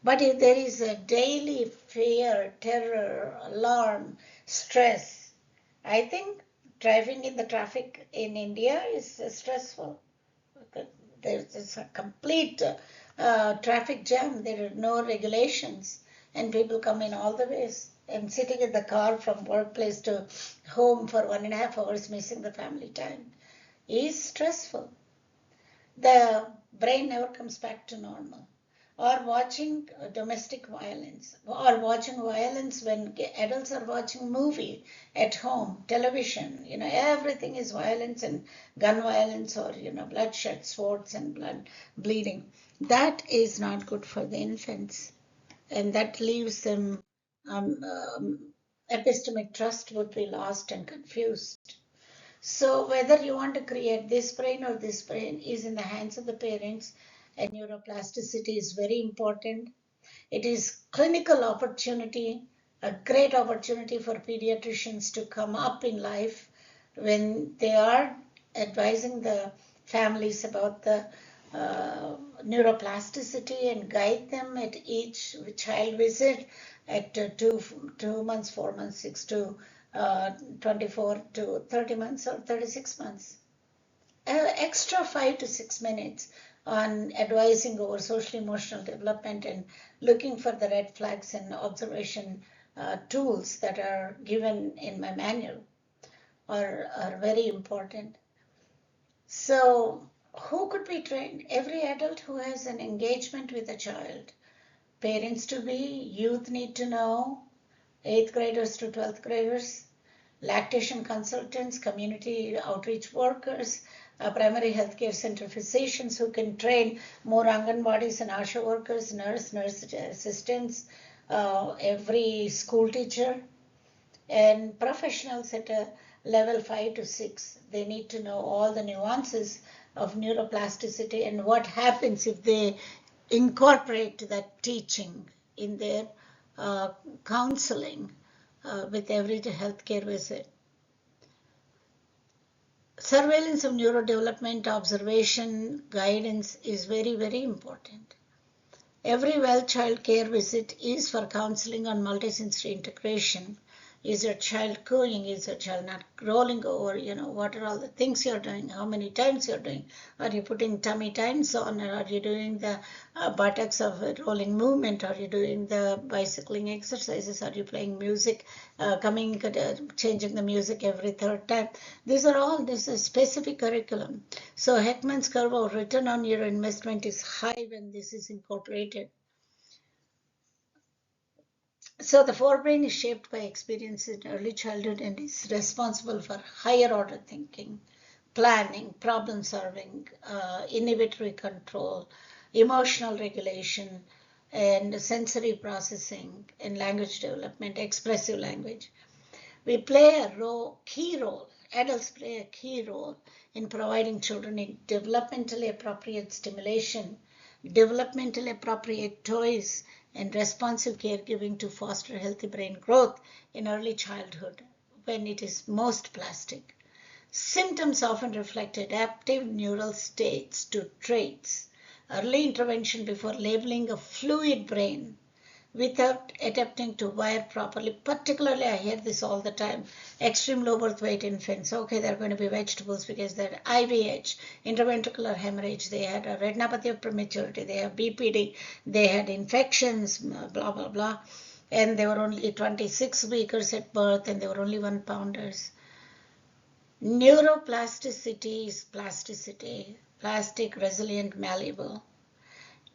But if there is a daily fear, terror, alarm, stress, I think driving in the traffic in India is stressful. There's a complete traffic jam. There are no regulations, and people come in all the ways. And sitting in the car from workplace to home for 1.5 hours, missing the family time, is stressful. The brain never comes back to normal. Or watching domestic violence, or watching violence when adults are watching movie at home, television, everything is violence and gun violence or, bloodshed, swords and blood bleeding. That is not good for the infants. And that leaves them, epistemic trust would be lost and confused. So whether you want to create this brain or this brain is in the hands of the parents, and neuroplasticity is very important. It is clinical opportunity, a great opportunity for pediatricians to come up in life when they are advising the families about the neuroplasticity and guide them at each child visit at 2 months, 4 months, 6 to 24 to 30 months or 36 months. Extra 5 to 6 minutes on advising over social emotional development and looking for the red flags and observation tools that are given in my manual are very important. So who could be trained? Every adult who has an engagement with a child. Parents to be, youth need to know, 8th graders to 12th graders, lactation consultants, community outreach workers, primary healthcare center physicians who can train more Anganwadis and ASHA workers, nurse assistants, every school teacher, And professionals at a level 5 to 6, they need to know all the nuances of neuroplasticity and what happens if they incorporate that teaching in their uh, counseling with every healthcare visit. Surveillance of neurodevelopment, observation, guidance is very, very important. Every well child care visit is for counseling on multisensory integration. Is your child cooing? Is your child not rolling over? What are all the things you're doing? How many times you're doing? Are you putting tummy times on? Or are you doing the buttocks of a rolling movement? Are you doing the bicycling exercises? Are you playing music, changing the music every third time? This is specific curriculum. So Heckman's curve of return on your investment is high when this is incorporated. So the forebrain is shaped by experience in early childhood and is responsible for higher order thinking, planning, problem solving, inhibitory control, emotional regulation, and sensory processing and language development, expressive language. We play key role, adults play a key role in providing children a developmentally appropriate stimulation, developmentally appropriate toys, and responsive caregiving to foster healthy brain growth in early childhood when it is most plastic. Symptoms often reflect adaptive neural states to traits. Early intervention before labeling a fluid brain without attempting to wire properly. Particularly, I hear this all the time. Extreme low birth weight infants. Okay, they're going to be vegetables because they're IVH, intraventricular hemorrhage. They had a retinopathy of prematurity. They have BPD. They had infections, blah, blah, blah. And they were only 26 weekers at birth and they were only 1 pounders. Neuroplasticity is plasticity, plastic, resilient, malleable.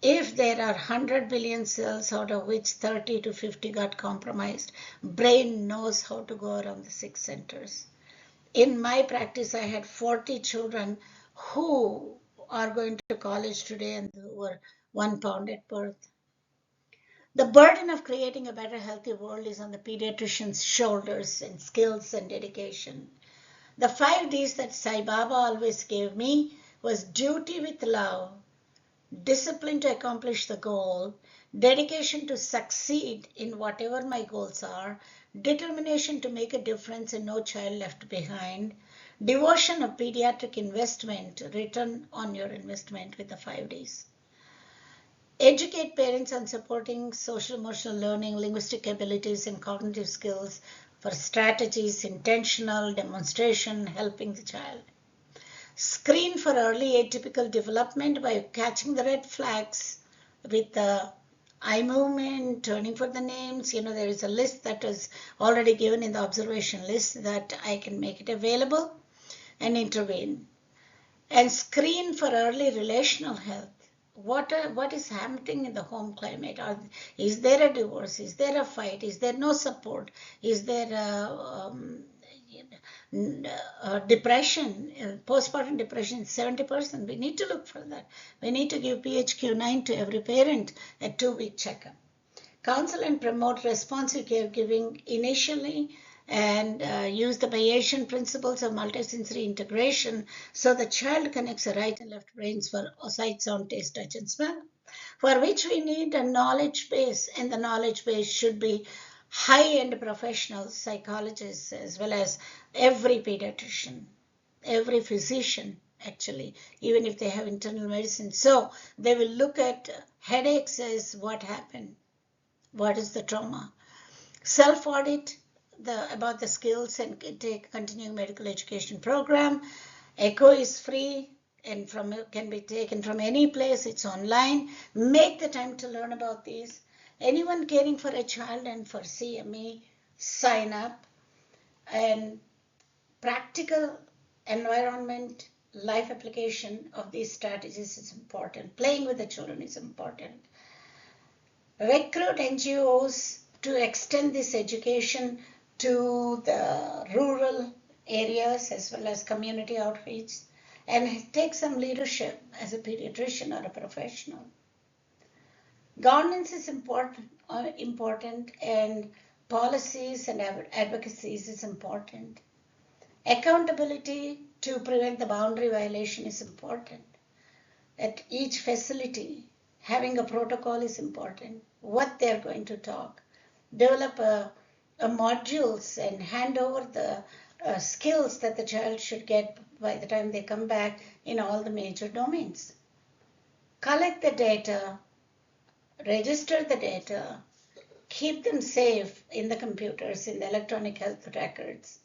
If there are 100 billion cells out of which 30 to 50 got compromised, brain knows how to go around the 6 centers. In my practice, I had 40 children who are going to college today and who were 1 pound at birth. The burden of creating a better, healthy world is on the pediatrician's shoulders and skills and dedication. The 5 Ds that Sai Baba always gave me was duty with love, discipline to accomplish the goal, dedication to succeed in whatever my goals are, determination to make a difference and no child left behind, devotion of pediatric investment, return on your investment with the 5 Ds. Educate parents on supporting social emotional learning, linguistic abilities, and cognitive skills for strategies, intentional demonstration, helping the child. Screen for early atypical development by catching the red flags with the eye movement, turning for the names. There is a list that is already given in the observation list that I can make it available and intervene. And screen for early relational health. What is happening in the home climate? Is there a divorce? Is there a fight? Is there no support? Is there depression, postpartum depression, 70%? We need to look for that. We need to give PHQ-9 to every parent at 2-week checkup. Counsel and promote responsive caregiving initially and use the Bayesian principles of multisensory integration so the child connects the right and left brains for sight, sound, taste, touch, and smell, for which we need a knowledge base, and the knowledge base should be high-end professionals, psychologists, as well as every pediatrician, every physician, actually, even if they have internal medicine. So they will look at headaches as what happened, what is the trauma, self-audit about the skills, and take continuing medical education program. Echo is free and can be taken from any place. It's online. Make the time to learn about these. Anyone caring for a child and for CME, sign up. And practical environment, life application of these strategies is important. Playing with the children is important. Recruit NGOs to extend this education to the rural areas as well as community outreach, and take some leadership as a pediatrician or a professional. Governance is important, and policies and advocacies is important. Accountability to prevent the boundary violation is important. At each facility, having a protocol is important. What they're going to talk. Develop a modules and hand over the skills that the child should get by the time they come back in all the major domains. Collect the data, register the data, keep them safe in the computers, in the electronic health records,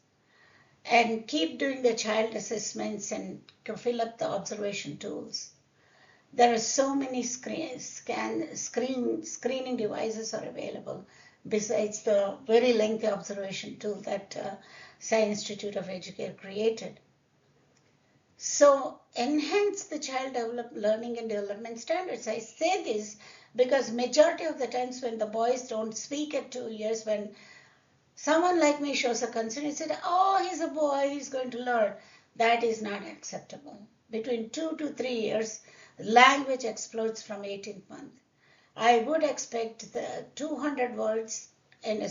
and keep doing the child assessments and fill up the observation tools. There are so many screening devices are available besides the very lengthy observation tool that SSIE Institute of Educare created. So enhance the child learning and development standards. I say this because majority of the times when the boys don't speak at 2 years, when someone like me shows a concern, he said, oh, he's a boy, he's going to learn. That is not acceptable. Between 2 to 3 years, language explodes from 18th month. I would expect the 200 words and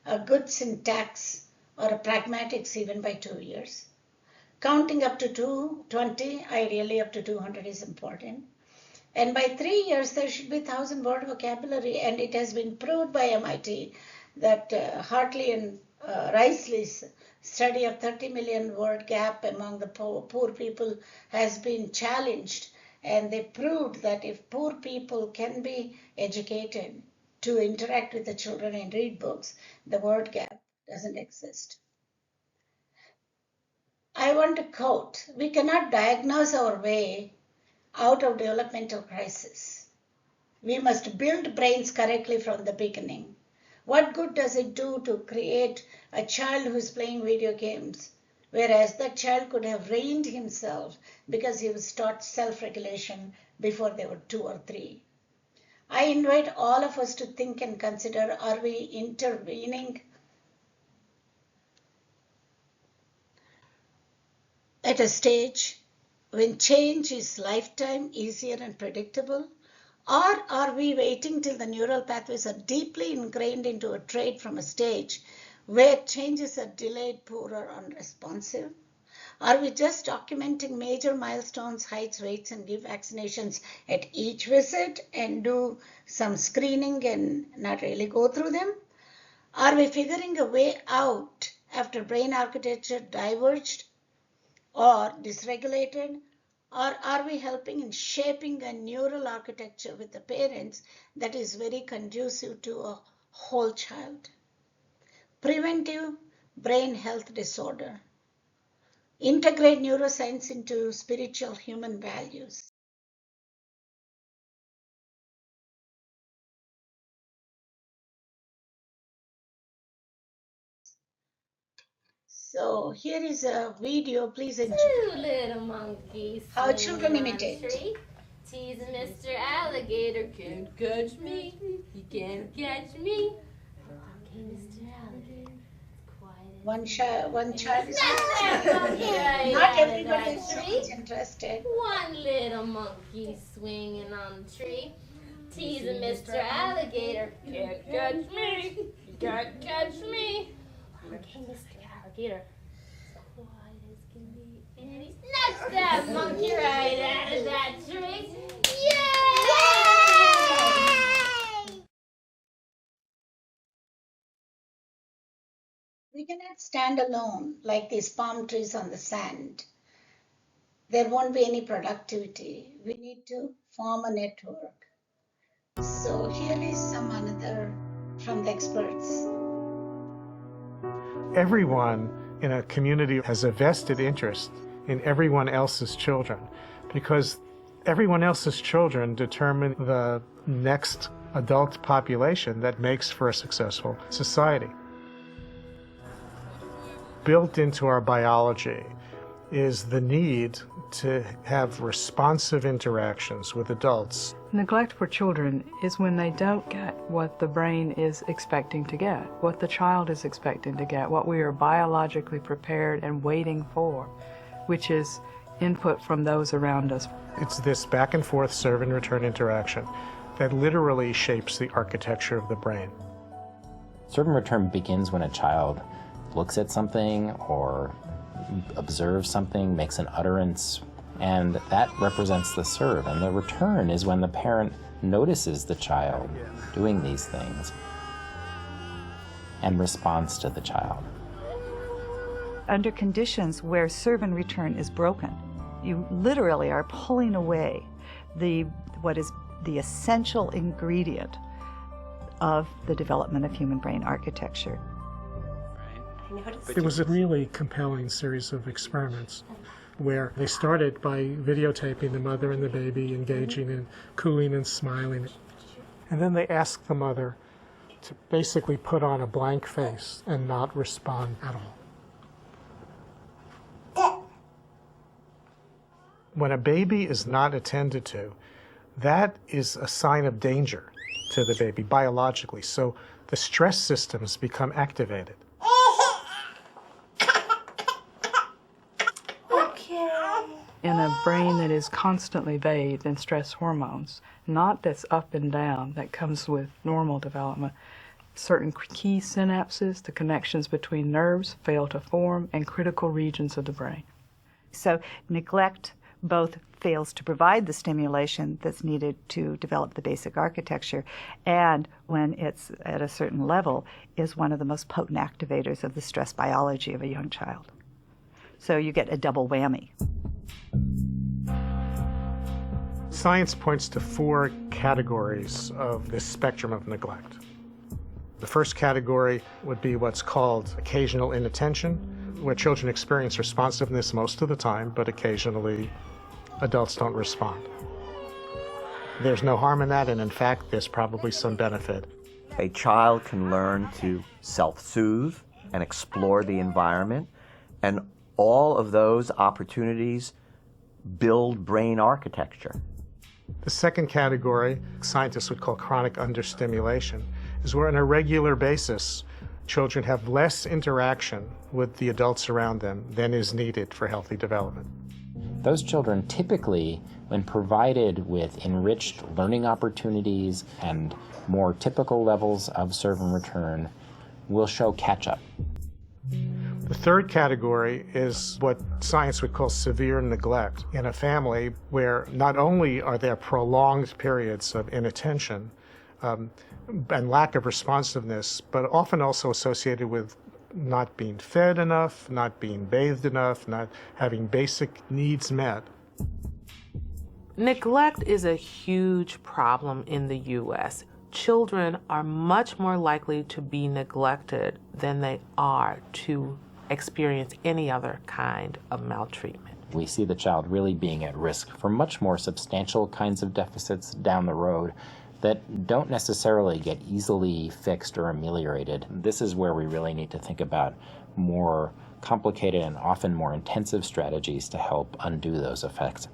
a good syntax or a pragmatics even by 2 years. Counting up to 220, ideally up to 200 is important. And by 3 years, there should be 1,000 word vocabulary. And it has been proved by MIT that Hartley and Risley's study of 30 million word gap among the poor people has been challenged. And they proved that if poor people can be educated to interact with the children and read books, the word gap doesn't exist. I want to quote, we cannot diagnose our way out of developmental crisis. We must build brains correctly from the beginning. What good does it do to create a child who's playing video games, whereas that child could have reined himself because he was taught self-regulation before they were 2 or 3. I invite all of us to think and consider, are we intervening at a stage when change is lifetime, easier and predictable? Or are we waiting till the neural pathways are deeply ingrained into a trait from a stage where changes are delayed, poor, or unresponsive? Are we just documenting major milestones, heights, weights, and give vaccinations at each visit and do some screening and not really go through them? Are we figuring a way out after brain architecture diverged or dysregulated? Or are we helping in shaping a neural architecture with the parents that is very conducive to a whole child? Preventive brain health disorder. Integrate neuroscience into spiritual human values. So here is a video, please enjoy. 2 little monkeys How children swinging on a imitate. tree. Teasing Mr. Alligator, can't catch me, you can't catch me. Okay, Mr. Alligator, it's quiet. One child is Not everybody is so much interested. One little monkey swinging on the tree. Teasing Mr. Alligator, can't catch me, you can't catch me. Okay, Mr. Alligator, as quiet as can be. And he snatched that monkey right out of that tree. Yay! We cannot stand alone like these palm trees on the sand. There won't be any productivity. We need to form a network. So here is some another from the experts. Everyone in a community has a vested interest in everyone else's children because everyone else's children determine the next adult population that makes for a successful society. Built into our biology is the need to have responsive interactions with adults. Neglect for children is when they don't get what the brain is expecting to get, what the child is expecting to get, what we are biologically prepared and waiting for, which is input from those around us. It's this back and forth serve and return interaction that literally shapes the architecture of the brain. Serve and return begins when a child looks at something or observes something, makes an utterance, and that represents the serve. And the return is when the parent notices the child doing these things and responds to the child. Under conditions where serve and return is broken, you literally are pulling away what is the essential ingredient of the development of human brain architecture. It was a really compelling series of experiments where they started by videotaping the mother and the baby engaging in cooing and smiling. And then they asked the mother to basically put on a blank face and not respond at all. When a baby is not attended to, that is a sign of danger to the baby biologically. So the stress systems become activated. In a brain that is constantly bathed in stress hormones, not that's up and down, that comes with normal development, certain key synapses, the connections between nerves, fail to form, and critical regions of the brain. So neglect both fails to provide the stimulation that's needed to develop the basic architecture, and when it's at a certain level, is one of the most potent activators of the stress biology of a young child. So you get a double whammy. Science points to 4 categories of this spectrum of neglect. The first category would be what's called occasional inattention, where children experience responsiveness most of the time, but occasionally adults don't respond. There's no harm in that, and in fact, there's probably some benefit. A child can learn to self-soothe and explore the environment, and all of those opportunities build brain architecture. The second category, scientists would call chronic understimulation, is where on a regular basis, children have less interaction with the adults around them than is needed for healthy development. Those children typically, when provided with enriched learning opportunities and more typical levels of serve and return, will show catch-up. The third category is what science would call severe neglect in a family where not only are there prolonged periods of inattention and lack of responsiveness, but often also associated with not being fed enough, not being bathed enough, not having basic needs met. Neglect is a huge problem in the U.S. Children are much more likely to be neglected than they are to experience any other kind of maltreatment. We see the child really being at risk for much more substantial kinds of deficits down the road that don't necessarily get easily fixed or ameliorated. This is where we really need to think about more complicated and often more intensive strategies to help undo those effects.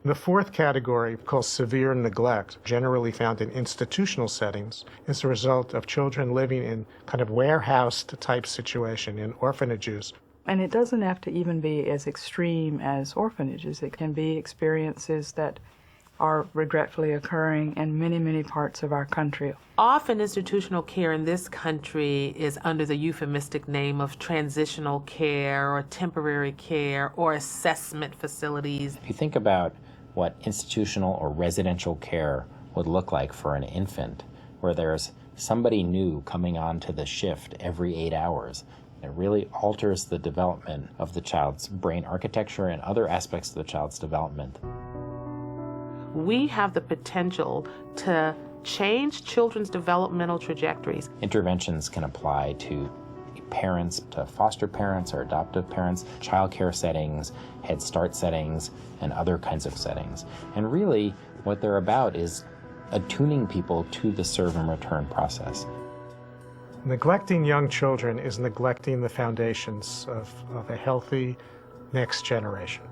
The fourth category, called severe neglect, generally found in institutional settings, is a result of children living in kind of warehoused type situation in orphanages. And it doesn't have to even be as extreme as orphanages. It can be experiences that are regretfully occurring in many, many parts of our country. Often institutional care in this country is under the euphemistic name of transitional care or temporary care or assessment facilities. If you think about what institutional or residential care would look like for an infant, where there's somebody new coming onto the shift every 8 hours, it really alters the development of the child's brain architecture and other aspects of the child's development. We have the potential to change children's developmental trajectories. Interventions can apply to parents, to foster parents or adoptive parents, child care settings, Head Start settings, and other kinds of settings. And really, what they're about is attuning people to the serve and return process. Neglecting young children is neglecting the foundations of a healthy next generation.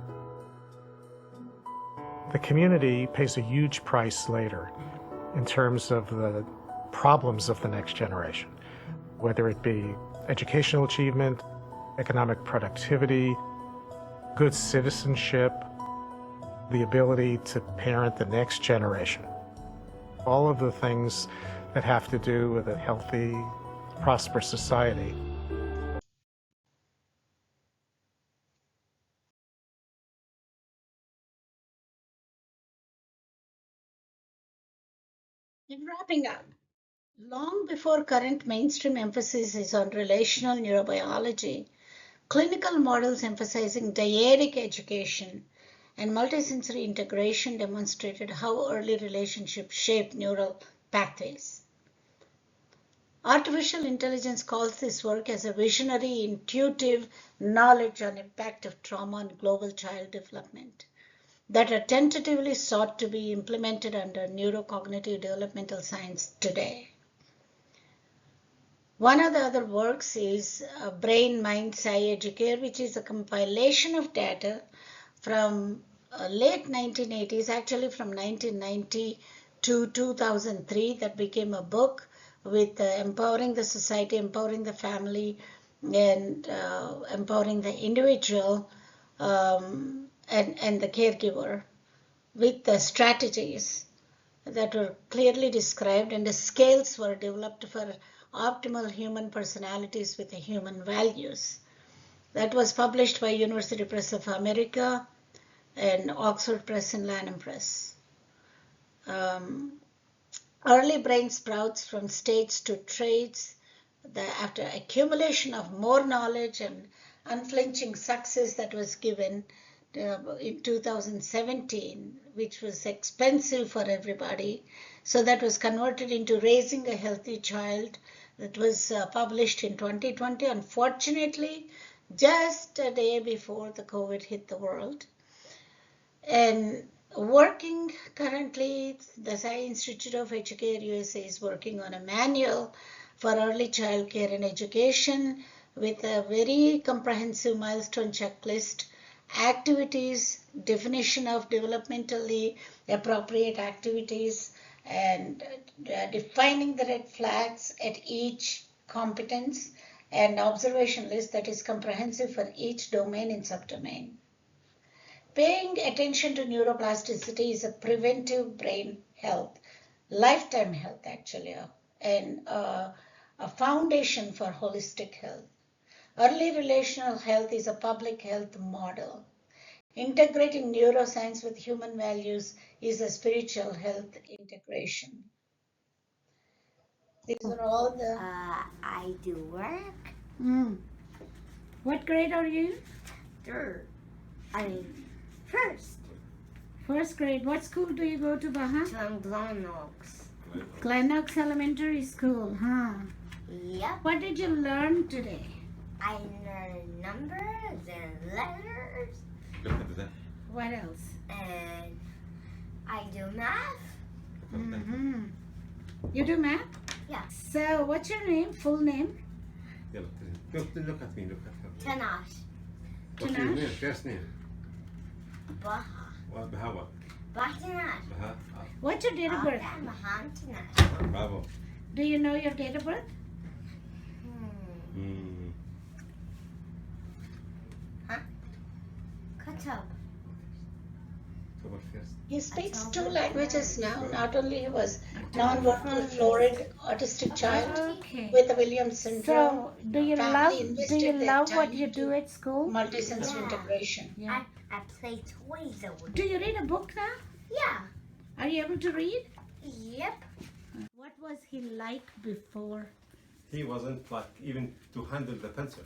The community pays a huge price later in terms of the problems of the next generation, whether it be educational achievement, economic productivity, good citizenship, the ability to parent the next generation. All of the things that have to do with a healthy prosperous society. In wrapping up, long before current mainstream emphasis is on relational neurobiology, clinical models emphasizing dyadic education and multisensory integration demonstrated how early relationships shape neural pathways. Artificial intelligence calls this work as a visionary, intuitive knowledge on impact of trauma on global child development that are tentatively sought to be implemented under neurocognitive developmental science today. One of the other works is Brain Mind SciEducare, which is a compilation of data from late 1980s, actually from 1990 to 2003, that became a book with empowering the society, empowering the family, and empowering the individual and the caregiver with the strategies that were clearly described, and the scales were developed for optimal human personalities with the human values. That was published by University Press of America and Oxford Press and Lanham Press. Early brain sprouts from states to traits. After accumulation of more knowledge and unflinching success that was given in 2017, which was expensive for everybody, so that was converted into Raising a Healthy Child, that was published in 2020, unfortunately, just a day before the COVID hit the world. And working currently, the SSIE Institute of Educare USA is working on a manual for early child care and education with a very comprehensive milestone checklist, activities, definition of developmentally appropriate activities, and defining the red flags at each competence, and observation list that is comprehensive for each domain and subdomain. Paying attention to neuroplasticity is a preventive brain health, lifetime health actually, and a foundation for holistic health. Early relational health is a public health model. Integrating neuroscience with human values is a spiritual health integration. These are all the... I do work. What grade are you? Third. First. First grade. What school do you go to, Baha? Glen Oaks. Glen Oaks Elementary School, huh? Yep. What did you learn today? I learned numbers and letters. What else? And I do math. Mm-hmm. You do math? Yeah. So, what's your name? Full name? Look at me, look at her. Tanash. What's your name? First name? Baha. What? Baha what? Tanash. Baha. What's your date of birth? Mahan Tanash. Bravo. Do you know your date of birth? Huh? Katab. He speaks 2 languages now. Not only he was non-verbal, florid, autistic child with the Williams syndrome. So, do you love what you do at school? Multisensory integration. Yeah. I play toys over. Do you read a book now? Yeah. Are you able to read? Yep. What was he like before? He wasn't like even to handle the pencil.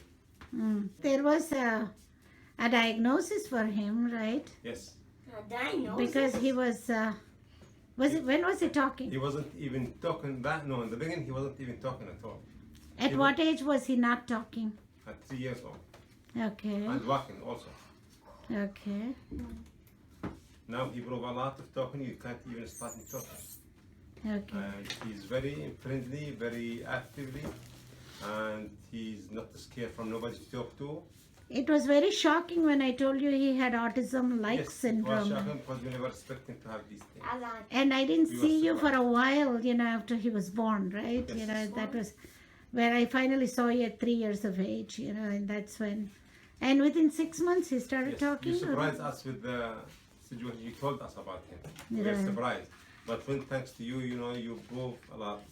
There was a diagnosis for him, right? Yes. A diagnosis? Because he was when was he talking? He wasn't even talking back. No, in the beginning he wasn't even talking at all. At what age was he not talking? At 3 years old. Okay. And walking also. Okay. Now he broke a lot of talking. You can't even start him talking. Okay. He's very friendly, very actively, and he's not scared from nobody to talk to. It was very shocking when I told you he had autism-like syndrome. It was shocking because we never expected to have these things. And I didn't see you for a while, after he was born, right? Yes. That was where I finally saw you at 3 years of age, and that's when. And within 6 months he started talking? You surprised us with the situation you told us about him. We were surprised. But when thanks to you, you prove a lot.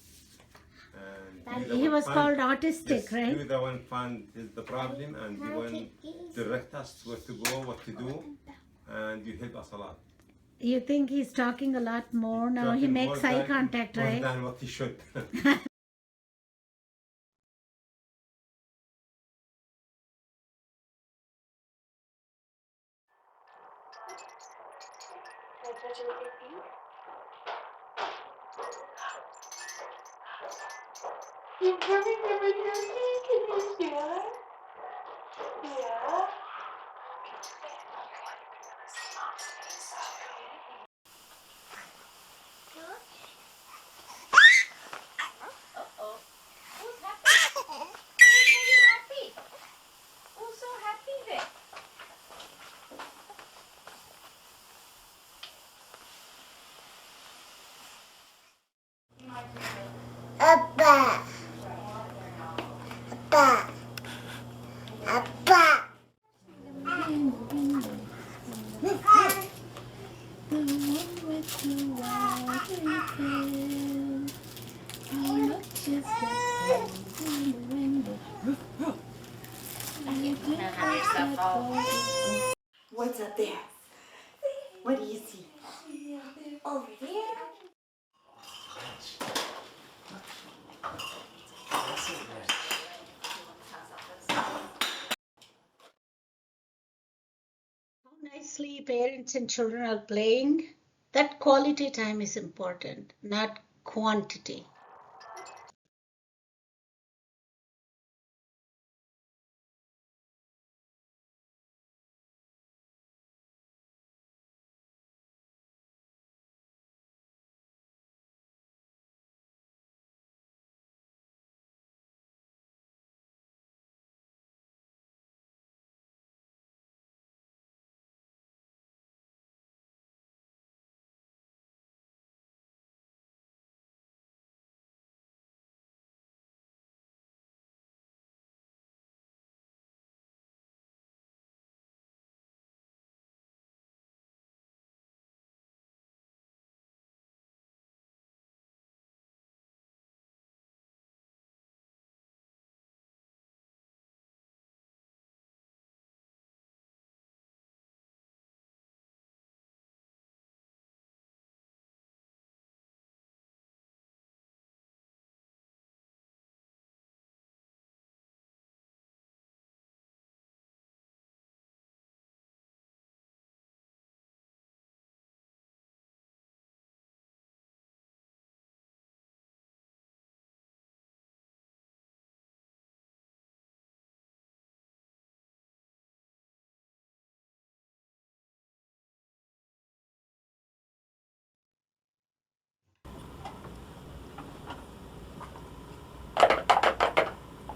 And He was called autistic, yes, right? you the one find the problem, and you one direct us where to go, what to do, and you help us a lot. You think he's talking a lot more now? He Talking makes more eye than- contact, more right? than what he should. You're coming over here. Can you stand? Yeah. Uh-oh. Who's happy? Who's really happy? Who's so happy there? Abba. Abba. Abba. What's up there? What do you see? Over there. How nicely parents and children are playing. That quality time is important, not quantity.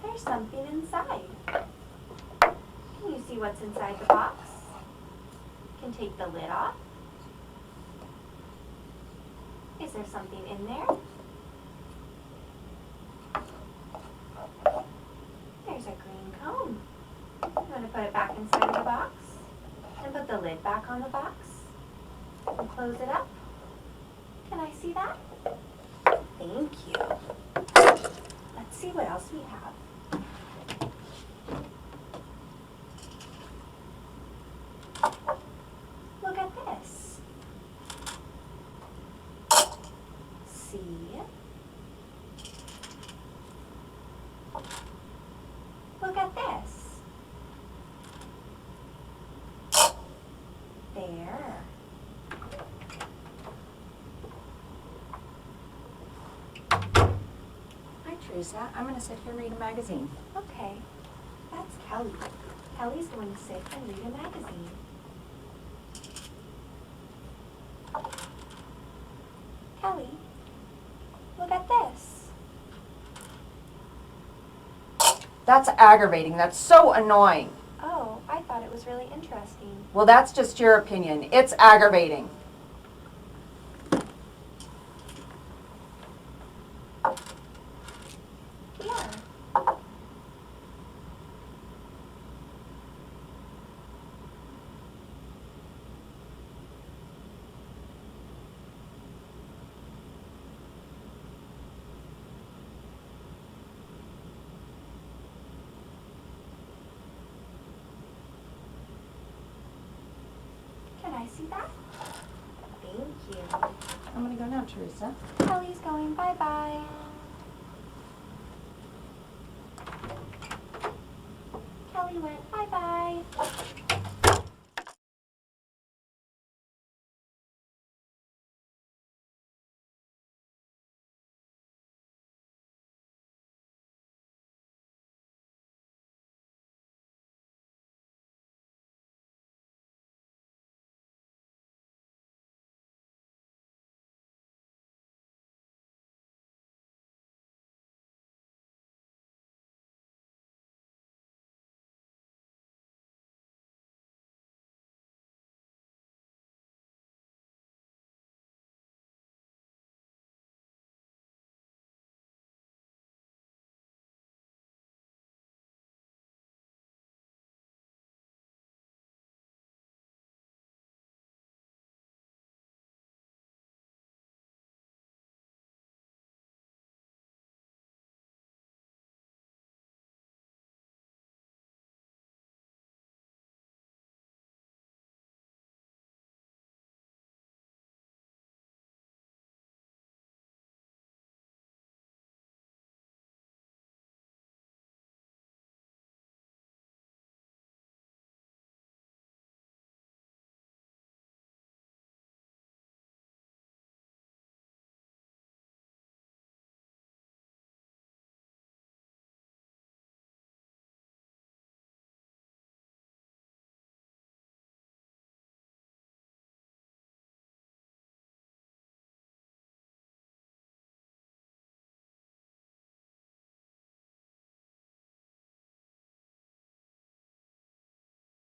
There's something inside. Can you see what's inside the box? Can take the lid off. Is there something in there? There's a green cone. I'm going to put it back inside of the box and put the lid back on the box and close it up. Can I see that? Thank you. Let's see what else we have. Look at this. See? Look at this. There. Hi, Teresa. I'm going to sit here and read a magazine. Okay. That's Kelly. Kelly's going to sit and read a magazine. Kelly, look at this. That's aggravating. That's so annoying. Oh, I thought it was really interesting. Well, that's just your opinion. It's aggravating. Here. you. I'm gonna go now, Teresa. Kelly's going. Bye-bye. Kelly went. Bye.